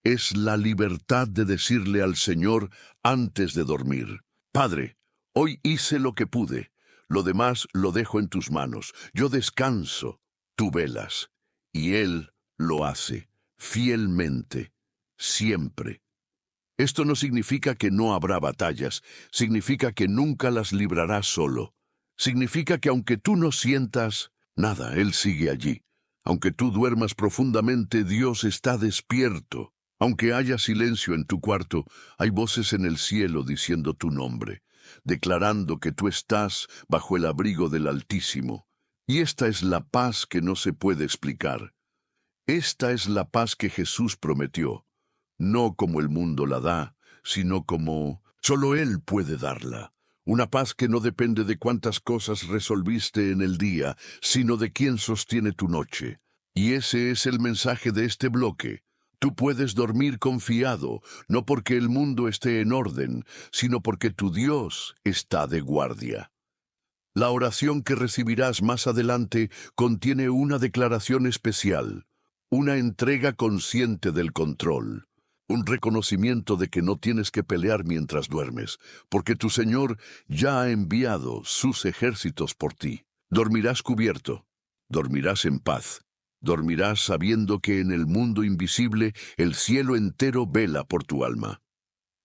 Es la libertad de decirle al Señor antes de dormir: Padre, hoy hice lo que pude, lo demás lo dejo en tus manos, yo descanso, tú velas. Y Él lo hace, fielmente, siempre. Esto no significa que no habrá batallas, significa que nunca las librarás solo. Significa que aunque tú no sientas nada, Él sigue allí. Aunque tú duermas profundamente, Dios está despierto. Aunque haya silencio en tu cuarto, hay voces en el cielo diciendo tu nombre, declarando que tú estás bajo el abrigo del Altísimo. Y esta es la paz que no se puede explicar. Esta es la paz que Jesús prometió, no como el mundo la da, sino como solo Él puede darla. Una paz que no depende de cuántas cosas resolviste en el día, sino de quién sostiene tu noche. Y ese es el mensaje de este bloque. Tú puedes dormir confiado, no porque el mundo esté en orden, sino porque tu Dios está de guardia. La oración que recibirás más adelante contiene una declaración especial, una entrega consciente del control, un reconocimiento de que no tienes que pelear mientras duermes, porque tu Señor ya ha enviado sus ejércitos por ti. Dormirás cubierto, dormirás en paz, dormirás sabiendo que en el mundo invisible el cielo entero vela por tu alma.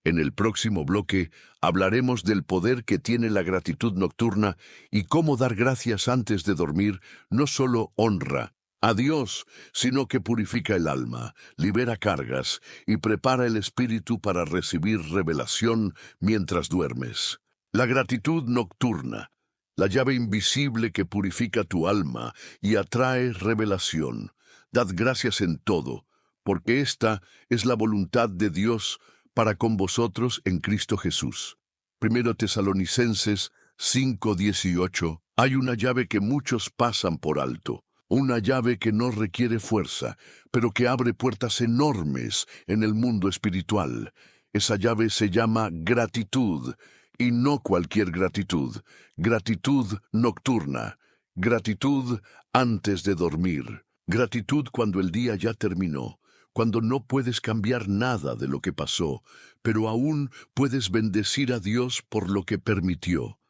En el próximo bloque hablaremos del poder que tiene la gratitud nocturna y cómo dar gracias antes de dormir no solo honra a Dios, sino que purifica el alma, libera cargas y prepara el espíritu para recibir revelación mientras duermes. La gratitud nocturna, la llave invisible que purifica tu alma y atrae revelación. Dad gracias en todo, porque esta es la voluntad de Dios para con vosotros en Cristo Jesús. Primero Tesalonicenses 5:18. Hay una llave que muchos pasan por alto, una llave que no requiere fuerza, pero que abre puertas enormes en el mundo espiritual. Esa llave se llama gratitud, y no cualquier gratitud, gratitud nocturna, gratitud antes de dormir, gratitud cuando el día ya terminó, cuando no puedes cambiar nada de lo que pasó, pero aún puedes bendecir a Dios por lo que permitió.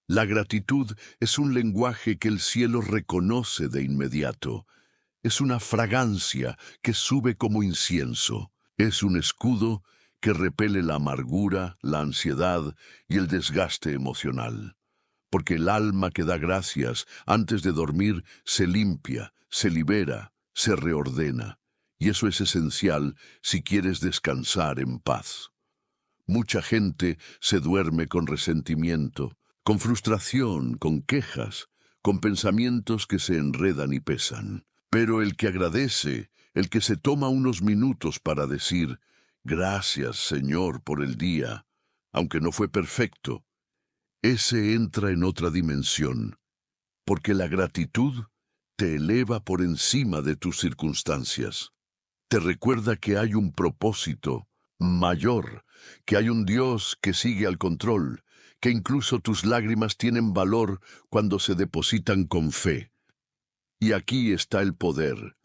La gratitud es un lenguaje que el cielo reconoce de inmediato. Es una fragancia que sube como incienso. Es un escudo que repele la amargura, la ansiedad y el desgaste emocional. Porque el alma que da gracias antes de dormir se limpia, se libera, se reordena. Y eso es esencial si quieres descansar en paz. Mucha gente se duerme con resentimiento, con frustración, con quejas, con pensamientos que se enredan y pesan. Pero el que agradece, el que se toma unos minutos para decir: gracias, Señor, por el día, aunque no fue perfecto, ese entra en otra dimensión, porque la gratitud te eleva por encima de tus circunstancias. Te recuerda que hay un propósito mayor, que hay un Dios que sigue al control, que incluso tus lágrimas tienen valor cuando se depositan con fe. Y aquí está el poder.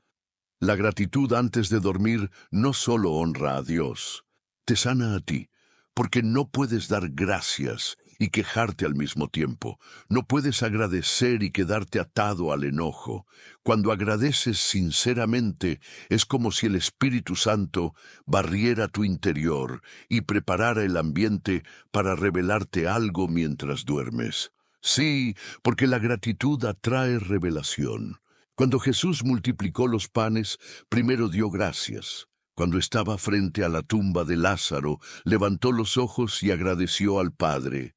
La gratitud antes de dormir no solo honra a Dios, te sana a ti, porque no puedes dar gracias y quejarte al mismo tiempo. No puedes agradecer y quedarte atado al enojo. Cuando agradeces sinceramente, es como si el Espíritu Santo barriera tu interior y preparara el ambiente para revelarte algo mientras duermes. Sí, porque la gratitud atrae revelación. Cuando Jesús multiplicó los panes, primero dio gracias. Cuando estaba frente a la tumba de Lázaro, levantó los ojos y agradeció al Padre.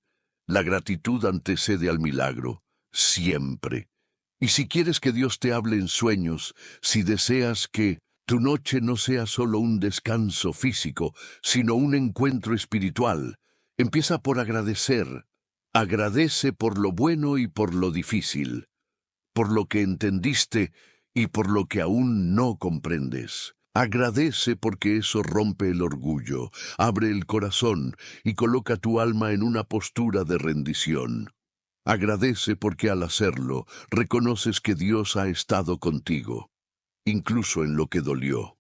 La gratitud antecede al milagro, siempre. Y si quieres que Dios te hable en sueños, si deseas que tu noche no sea solo un descanso físico, sino un encuentro espiritual. Empieza por agradecer. Agradece por lo bueno y por lo difícil, por lo que entendiste y por lo que aún no comprendes. Agradece porque eso rompe el orgullo, abre el corazón y coloca tu alma en una postura de rendición. Agradece porque al hacerlo reconoces que Dios ha estado contigo, incluso en lo que dolió.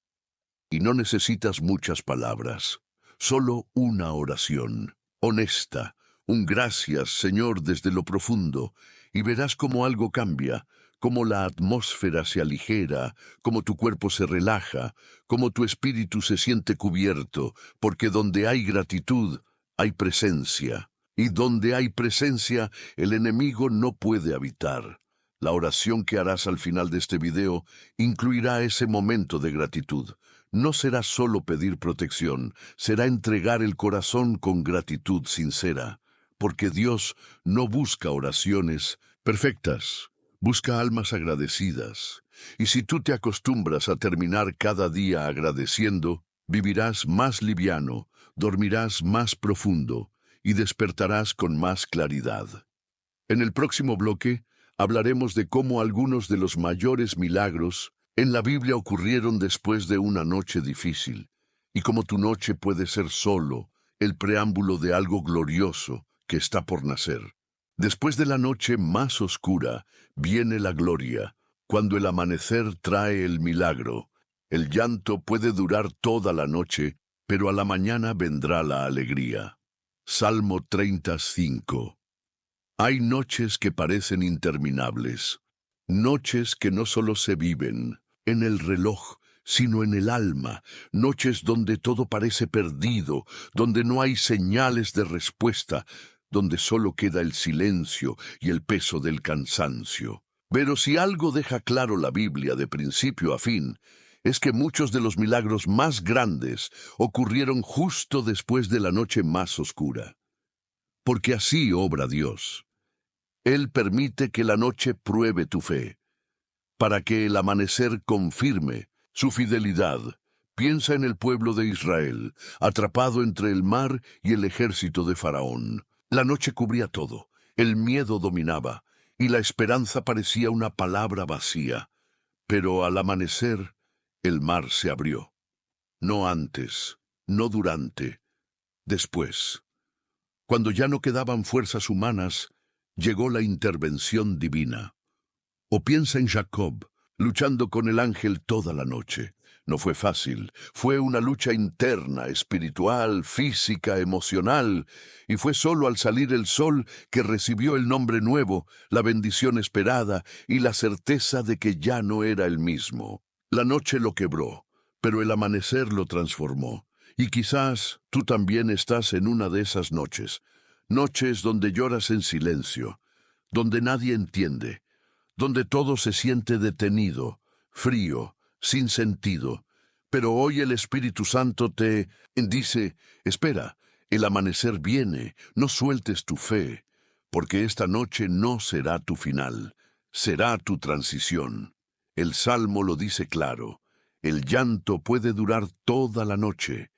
Y no necesitas muchas palabras, solo una oración, honesta, un gracias, Señor, desde lo profundo, y verás cómo algo cambia, cómo la atmósfera se aligera, cómo tu cuerpo se relaja, cómo tu espíritu se siente cubierto, porque donde hay gratitud, hay presencia, y donde hay presencia, el enemigo no puede habitar. La oración que harás al final de este video incluirá ese momento de gratitud. No será solo pedir protección, será entregar el corazón con gratitud sincera, porque Dios no busca oraciones perfectas, busca almas agradecidas. Y si tú te acostumbras a terminar cada día agradeciendo, vivirás más liviano, dormirás más profundo y despertarás con más claridad. En el próximo bloque, hablaremos de cómo algunos de los mayores milagros en la Biblia ocurrieron después de una noche difícil, y cómo tu noche puede ser solo el preámbulo de algo glorioso que está por nacer. Después de la noche más oscura viene la gloria, cuando el amanecer trae el milagro. El llanto puede durar toda la noche, pero a la mañana vendrá la alegría. Salmo 35. Hay noches que parecen interminables, noches que no solo se viven en el reloj, sino en el alma, noches donde todo parece perdido, donde no hay señales de respuesta, donde solo queda el silencio y el peso del cansancio. Pero si algo deja claro la Biblia de principio a fin, es que muchos de los milagros más grandes ocurrieron justo después de la noche más oscura. Porque así obra Dios. Él permite que la noche pruebe tu fe, para que el amanecer confirme su fidelidad. Piensa en el pueblo de Israel, atrapado entre el mar y el ejército de Faraón. La noche cubría todo, el miedo dominaba, y la esperanza parecía una palabra vacía. Pero al amanecer, el mar se abrió. No antes, no durante, después. Cuando ya no quedaban fuerzas humanas, llegó la intervención divina. O piensa en Jacob, luchando con el ángel toda la noche. No fue fácil, fue una lucha interna, espiritual, física, emocional, y fue solo al salir el sol que recibió el nombre nuevo, la bendición esperada y la certeza de que ya no era el mismo. La noche lo quebró, pero el amanecer lo transformó. Y quizás tú también estás en una de esas noches, noches donde lloras en silencio, donde nadie entiende, donde todo se siente detenido, frío, sin sentido. Pero hoy el Espíritu Santo te dice, espera, el amanecer viene, no sueltes tu fe, porque esta noche no será tu final, será tu transición. El Salmo lo dice claro, el llanto puede durar toda la noche.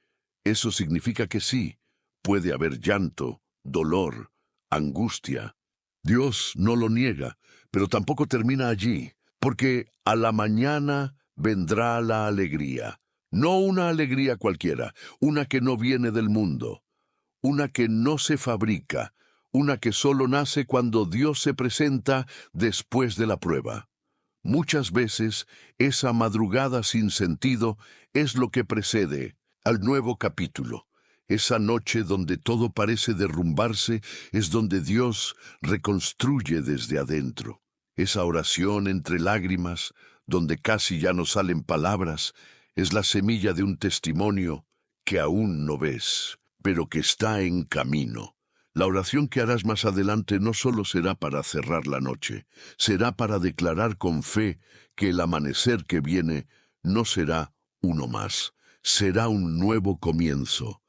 Eso significa que sí, puede haber llanto, dolor, angustia. Dios no lo niega, pero tampoco termina allí, porque a la mañana vendrá la alegría. No una alegría cualquiera, una que no viene del mundo, una que no se fabrica, una que solo nace cuando Dios se presenta después de la prueba. Muchas veces esa madrugada sin sentido es lo que precede al nuevo capítulo. Esa noche donde todo parece derrumbarse es donde Dios reconstruye desde adentro. Esa oración entre lágrimas, donde casi ya no salen palabras, es la semilla de un testimonio que aún no ves, pero que está en camino. La oración que harás más adelante no solo será para cerrar la noche, será para declarar con fe que el amanecer que viene no será uno más, será un nuevo comienzo,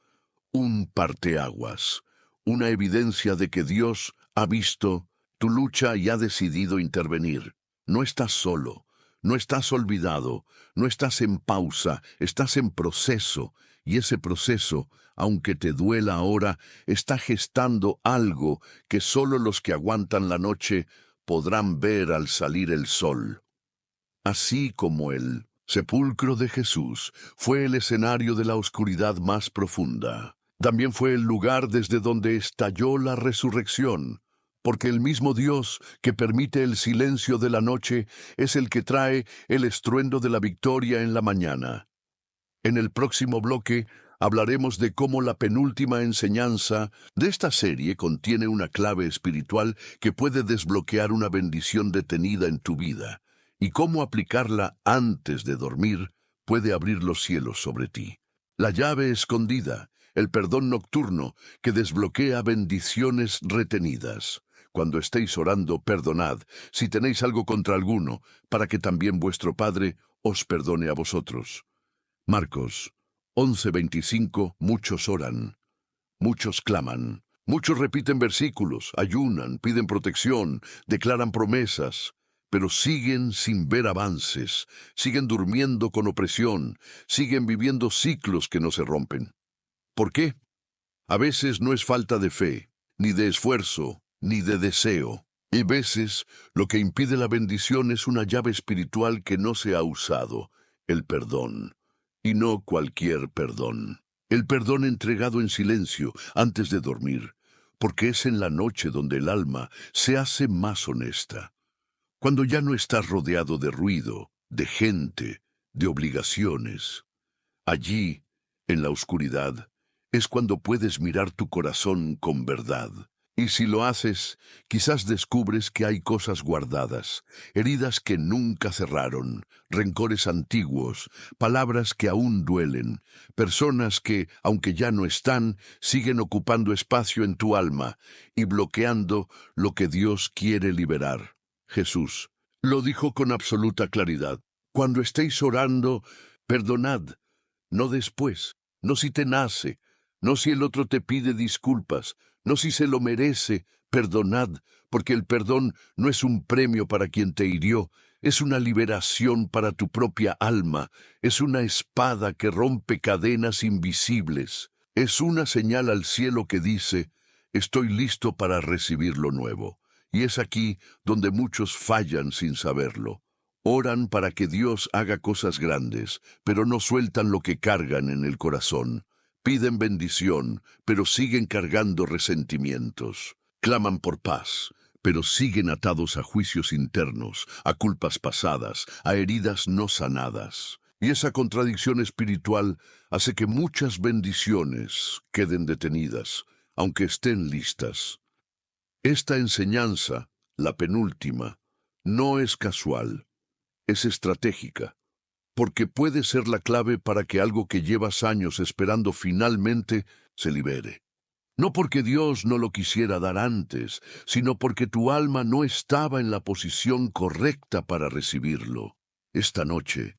un parteaguas, una evidencia de que Dios ha visto tu lucha y ha decidido intervenir. No estás solo, No estás olvidado, no estás en pausa, estás en proceso, y ese proceso, aunque te duela ahora, está gestando algo que solo los que aguantan la noche podrán ver al salir el sol. Así como el sepulcro de Jesús fue el escenario de la oscuridad más profunda, también fue el lugar desde donde estalló la resurrección, porque el mismo Dios que permite el silencio de la noche es el que trae el estruendo de la victoria en la mañana. En el próximo bloque hablaremos de cómo la penúltima enseñanza de esta serie contiene una clave espiritual que puede desbloquear una bendición detenida en tu vida, y cómo aplicarla antes de dormir puede abrir los cielos sobre ti. La llave escondida, el perdón nocturno que desbloquea bendiciones retenidas. Cuando estéis orando, perdonad, si tenéis algo contra alguno, para que también vuestro Padre os perdone a vosotros. Marcos 11:25. Muchos oran, muchos claman, muchos repiten versículos, ayunan, piden protección, declaran promesas, pero siguen sin ver avances, siguen durmiendo con opresión, siguen viviendo ciclos que no se rompen. ¿Por qué? A veces no es falta de fe, ni de esfuerzo, ni de deseo. Y a veces lo que impide la bendición es una llave espiritual que no se ha usado, el perdón. Y no cualquier perdón. El perdón entregado en silencio antes de dormir, porque es en la noche donde el alma se hace más honesta. Cuando ya no estás rodeado de ruido, de gente, de obligaciones. Allí, en la oscuridad, es cuando puedes mirar tu corazón con verdad. Y si lo haces, quizás descubres que hay cosas guardadas, heridas que nunca cerraron, rencores antiguos, palabras que aún duelen, personas que, aunque ya no están, siguen ocupando espacio en tu alma y bloqueando lo que Dios quiere liberar. Jesús lo dijo con absoluta claridad. Cuando estéis orando, perdonad, no después, no si te nace, no si el otro te pide disculpas, no si se lo merece, perdonad, porque el perdón no es un premio para quien te hirió, es una liberación para tu propia alma, es una espada que rompe cadenas invisibles, es una señal al cielo que dice, estoy listo para recibir lo nuevo. Y es aquí donde muchos fallan sin saberlo. Oran para que Dios haga cosas grandes, pero no sueltan lo que cargan en el corazón. Piden bendición, pero siguen cargando resentimientos. Claman por paz, pero siguen atados a juicios internos, a culpas pasadas, a heridas no sanadas. Y esa contradicción espiritual hace que muchas bendiciones queden detenidas, aunque estén listas. Esta enseñanza, la penúltima, no es casual, es estratégica, porque puede ser la clave para que algo que llevas años esperando finalmente se libere. No porque Dios no lo quisiera dar antes, sino porque tu alma no estaba en la posición correcta para recibirlo. Esta noche,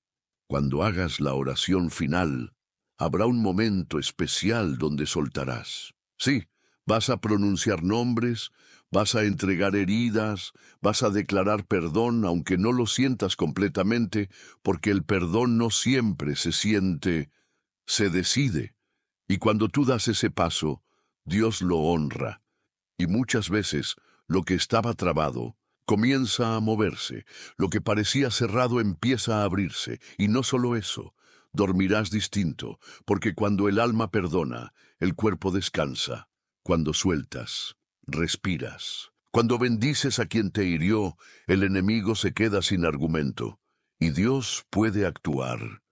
cuando hagas la oración final, habrá un momento especial donde soltarás. Sí, vas a pronunciar nombres, vas a entregar heridas, vas a declarar perdón aunque no lo sientas completamente, porque el perdón no siempre se siente, se decide. Y cuando tú das ese paso, Dios lo honra. Y muchas veces lo que estaba trabado comienza a moverse, lo que parecía cerrado empieza a abrirse, y no solo eso, dormirás distinto, porque cuando el alma perdona, el cuerpo descansa. Cuando sueltas, respiras. Cuando bendices a quien te hirió, el enemigo se queda sin argumento, y Dios puede actuar.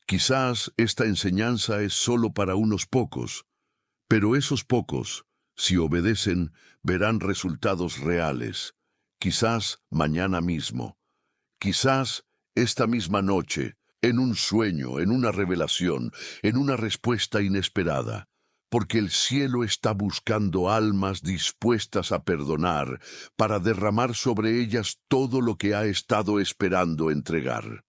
Quizás esta enseñanza es solo para unos pocos, pero esos pocos, si obedecen, verán resultados reales. Quizás mañana mismo. Quizás esta misma noche, en un sueño, en una revelación, en una respuesta inesperada. Porque el cielo está buscando almas dispuestas a perdonar para derramar sobre ellas todo lo que ha estado esperando entregar.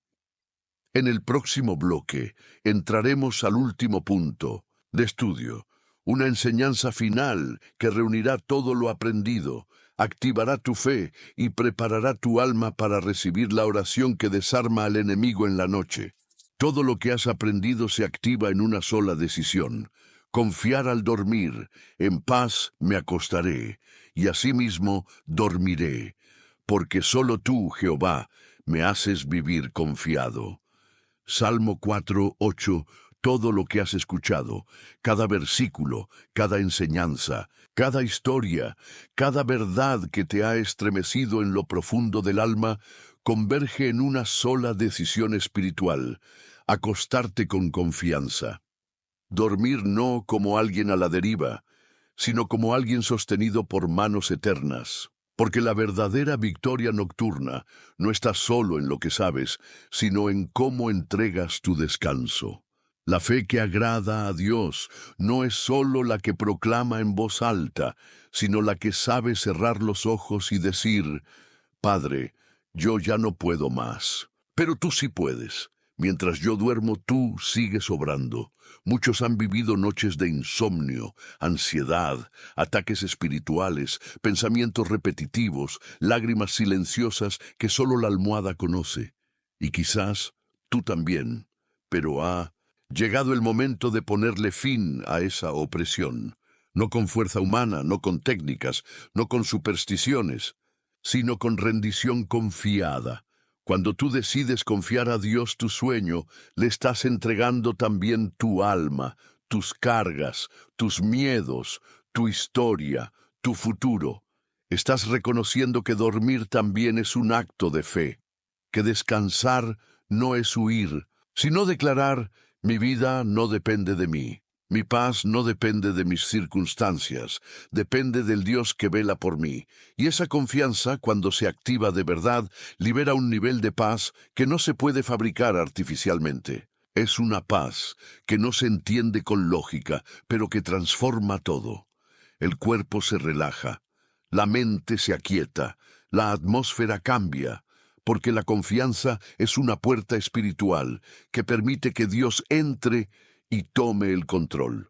En el próximo bloque entraremos al último punto de estudio, una enseñanza final que reunirá todo lo aprendido, activará tu fe y preparará tu alma para recibir la oración que desarma al enemigo en la noche. Todo lo que has aprendido se activa en una sola decisión: confiar al dormir. En paz me acostaré, y asimismo dormiré, porque solo tú, Jehová, me haces vivir confiado. Salmo 4:8. Todo lo que has escuchado, cada versículo, cada enseñanza, cada historia, cada verdad que te ha estremecido en lo profundo del alma, converge en una sola decisión espiritual: acostarte con confianza. Dormir no como alguien a la deriva, sino como alguien sostenido por manos eternas. Porque la verdadera victoria nocturna no está solo en lo que sabes, sino en cómo entregas tu descanso. La fe que agrada a Dios no es solo la que proclama en voz alta, sino la que sabe cerrar los ojos y decir: Padre, yo ya no puedo más, pero tú sí puedes. Mientras yo duermo, tú sigues obrando. Muchos han vivido noches de insomnio, ansiedad, ataques espirituales, pensamientos repetitivos, lágrimas silenciosas que solo la almohada conoce. Y quizás tú también, pero ha llegado el momento de ponerle fin a esa opresión. No con fuerza humana, no con técnicas, no con supersticiones, sino con rendición confiada. Cuando tú decides confiar a Dios tu sueño, le estás entregando también tu alma, tus cargas, tus miedos, tu historia, tu futuro. Estás reconociendo que dormir también es un acto de fe, que descansar no es huir, sino declarar: mi vida no depende de mí. Mi paz no depende de mis circunstancias, depende del Dios que vela por mí. Y esa confianza, cuando se activa de verdad, libera un nivel de paz que no se puede fabricar artificialmente. Es una paz que no se entiende con lógica, pero que transforma todo. El cuerpo se relaja, la mente se aquieta, la atmósfera cambia, porque la confianza es una puerta espiritual que permite que Dios entre y tome el control.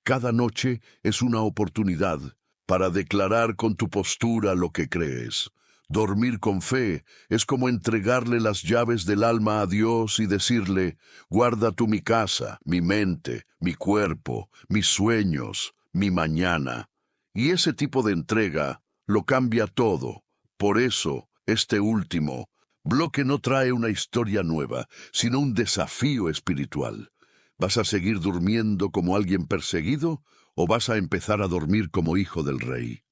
Cada noche es una oportunidad para declarar con tu postura lo que crees. Dormir con fe es como entregarle las llaves del alma a Dios y decirle: guarda tú mi casa, mi mente, mi cuerpo, mis sueños, mi mañana. Y ese tipo de entrega lo cambia todo. Por eso, este último bloque no trae una historia nueva, sino un desafío espiritual. ¿Vas a seguir durmiendo como alguien perseguido o vas a empezar a dormir como hijo del rey?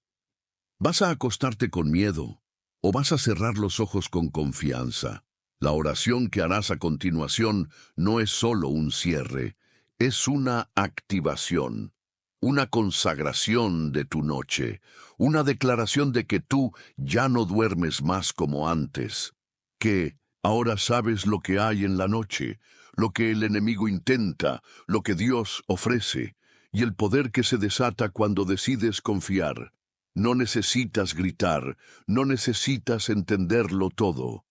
¿Vas a acostarte con miedo o vas a cerrar los ojos con confianza? La oración que harás a continuación no es solo un cierre, es una activación, una consagración de tu noche, una declaración de que tú ya no duermes más como antes, que ahora sabes lo que hay en la noche, lo que el enemigo intenta, lo que Dios ofrece, y el poder que se desata cuando decides confiar. No necesitas gritar, no necesitas entenderlo todo.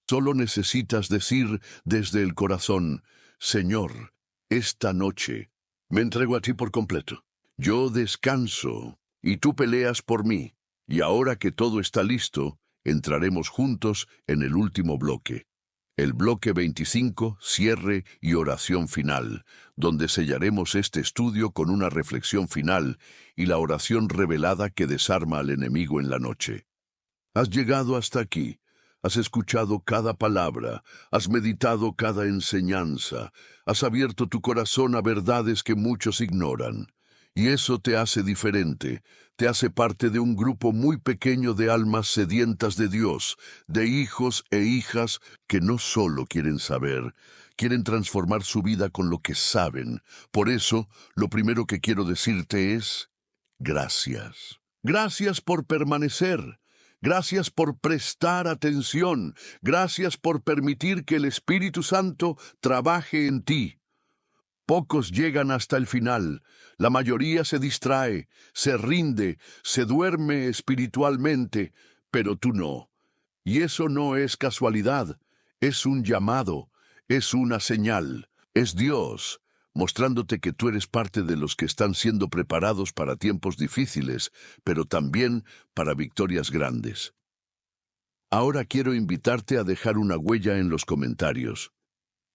Solo necesitas decir desde el corazón: Señor, esta noche me entrego a ti por completo. Yo descanso y tú peleas por mí. Y ahora que todo está listo, entraremos juntos en el último bloque. El bloque 25, cierre y oración final, donde sellaremos este estudio con una reflexión final y la oración revelada que desarma al enemigo en la noche. Has llegado hasta aquí, has escuchado cada palabra, has meditado cada enseñanza, has abierto tu corazón a verdades que muchos ignoran. Y eso te hace diferente, te hace parte de un grupo muy pequeño de almas sedientas de Dios, de hijos e hijas que no solo quieren saber, quieren transformar su vida con lo que saben. Por eso, lo primero que quiero decirte es: gracias. Gracias por permanecer. Gracias por prestar atención. Gracias por permitir que el Espíritu Santo trabaje en ti. Pocos llegan hasta el final. La mayoría se distrae, se rinde, se duerme espiritualmente, pero tú no. Y eso no es casualidad, es un llamado, es una señal, es Dios mostrándote que tú eres parte de los que están siendo preparados para tiempos difíciles, pero también para victorias grandes. Ahora quiero invitarte a dejar una huella en los comentarios.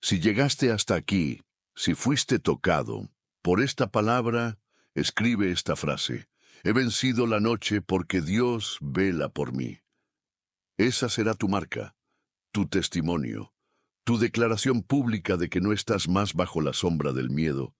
Si llegaste hasta aquí, si fuiste tocado por esta palabra, escribe esta frase: he vencido la noche porque Dios vela por mí. Esa será tu marca, tu testimonio, tu declaración pública de que no estás más bajo la sombra del miedo,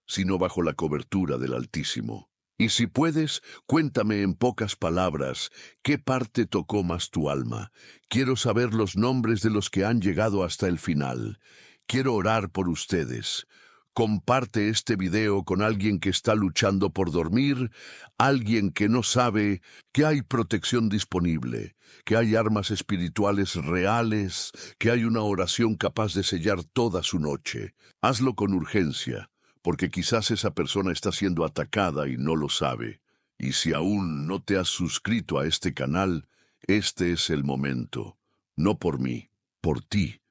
sino bajo la cobertura del Altísimo. Y si puedes, cuéntame en pocas palabras qué parte tocó más tu alma. Quiero saber los nombres de los que han llegado hasta el final. Quiero orar por ustedes. Comparte este video con alguien que está luchando por dormir, alguien que no sabe que hay protección disponible, que hay armas espirituales reales, que hay una oración capaz de sellar toda su noche. Hazlo con urgencia, porque quizás esa persona está siendo atacada y no lo sabe. Y si aún no te has suscrito a este canal, este es el momento. No por mí, por ti.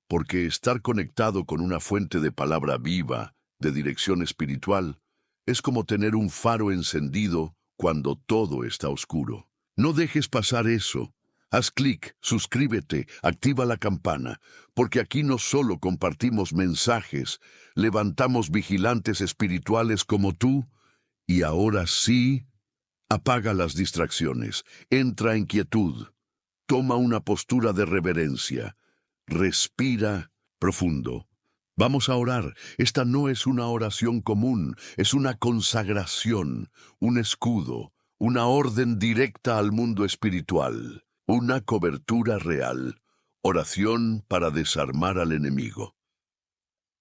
Porque estar conectado con una fuente de palabra viva, de dirección espiritual, es como tener un faro encendido cuando todo está oscuro. No dejes pasar eso. Haz clic, suscríbete, activa la campana, porque aquí no solo compartimos mensajes, levantamos vigilantes espirituales como tú, y ahora sí, apaga las distracciones, entra en quietud, toma una postura de reverencia. Respira profundo. Vamos a orar. Esta no es una oración común, es una consagración, un escudo, una orden directa al mundo espiritual, una cobertura real, oración para desarmar al enemigo.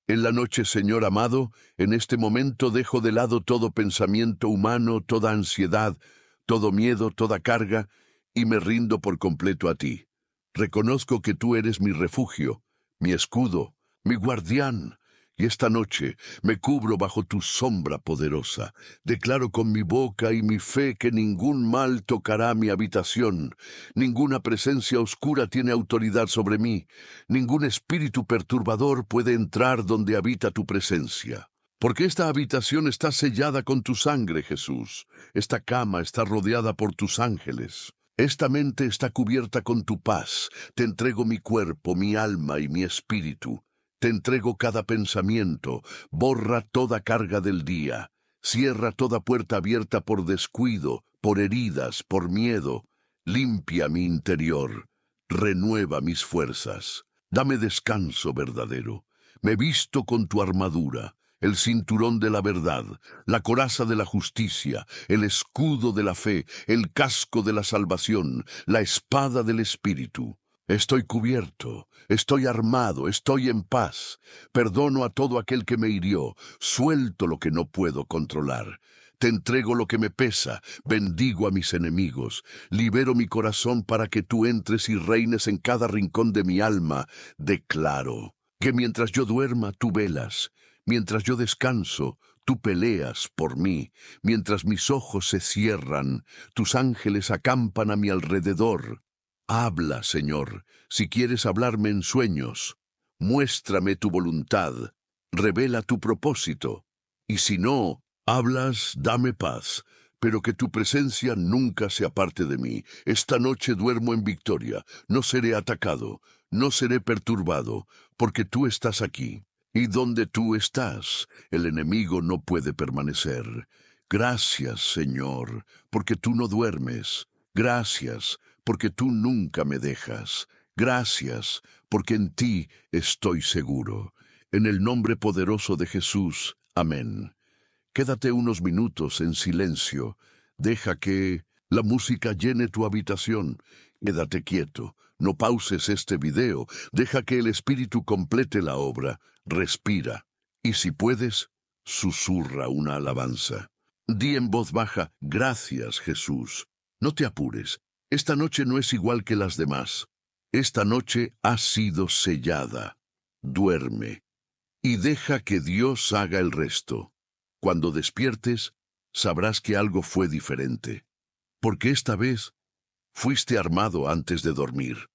En la noche, Señor amado, en este momento dejo de lado todo pensamiento humano, toda ansiedad, todo miedo, toda carga, y me rindo por completo a ti. Reconozco que tú eres mi refugio, mi escudo, mi guardián, y esta noche me cubro bajo tu sombra poderosa. Declaro con mi boca y mi fe que ningún mal tocará mi habitación, ninguna presencia oscura tiene autoridad sobre mí, ningún espíritu perturbador puede entrar donde habita tu presencia. Porque esta habitación está sellada con tu sangre, Jesús. Esta cama está rodeada por tus ángeles. Esta mente está cubierta con tu paz. Te entrego mi cuerpo, mi alma y mi espíritu. Te entrego cada pensamiento. Borra toda carga del día. Cierra toda puerta abierta por descuido, por heridas, por miedo. Limpia mi interior. Renueva mis fuerzas. Dame descanso verdadero. Me visto con tu armadura, el cinturón de la verdad, la coraza de la justicia, el escudo de la fe, el casco de la salvación, la espada del Espíritu. Estoy cubierto, estoy armado, estoy en paz. Perdono a todo aquel que me hirió, suelto lo que no puedo controlar. Te entrego lo que me pesa, bendigo a mis enemigos, libero mi corazón para que tú entres y reines en cada rincón de mi alma. Declaro que mientras yo duerma, tú velas. Mientras yo descanso, tú peleas por mí. Mientras mis ojos se cierran, tus ángeles acampan a mi alrededor. Habla, Señor, si quieres hablarme en sueños. Muéstrame tu voluntad. Revela tu propósito. Y si no hablas, dame paz. Pero que tu presencia nunca se aparte de mí. Esta noche duermo en victoria. No seré atacado. No seré perturbado, porque tú estás aquí. Y donde tú estás, el enemigo no puede permanecer. Gracias, Señor, porque tú no duermes. Gracias, porque tú nunca me dejas. Gracias, porque en ti estoy seguro. En el nombre poderoso de Jesús. Amén. Quédate unos minutos en silencio. Deja que la música llene tu habitación. Quédate quieto. No pauses este video. Deja que el Espíritu complete la obra. Respira. Y si puedes, susurra una alabanza. Di en voz baja: gracias, Jesús. No te apures. Esta noche no es igual que las demás. Esta noche ha sido sellada. Duerme. Y deja que Dios haga el resto. Cuando despiertes, sabrás que algo fue diferente. Porque esta vez fuiste armado antes de dormir.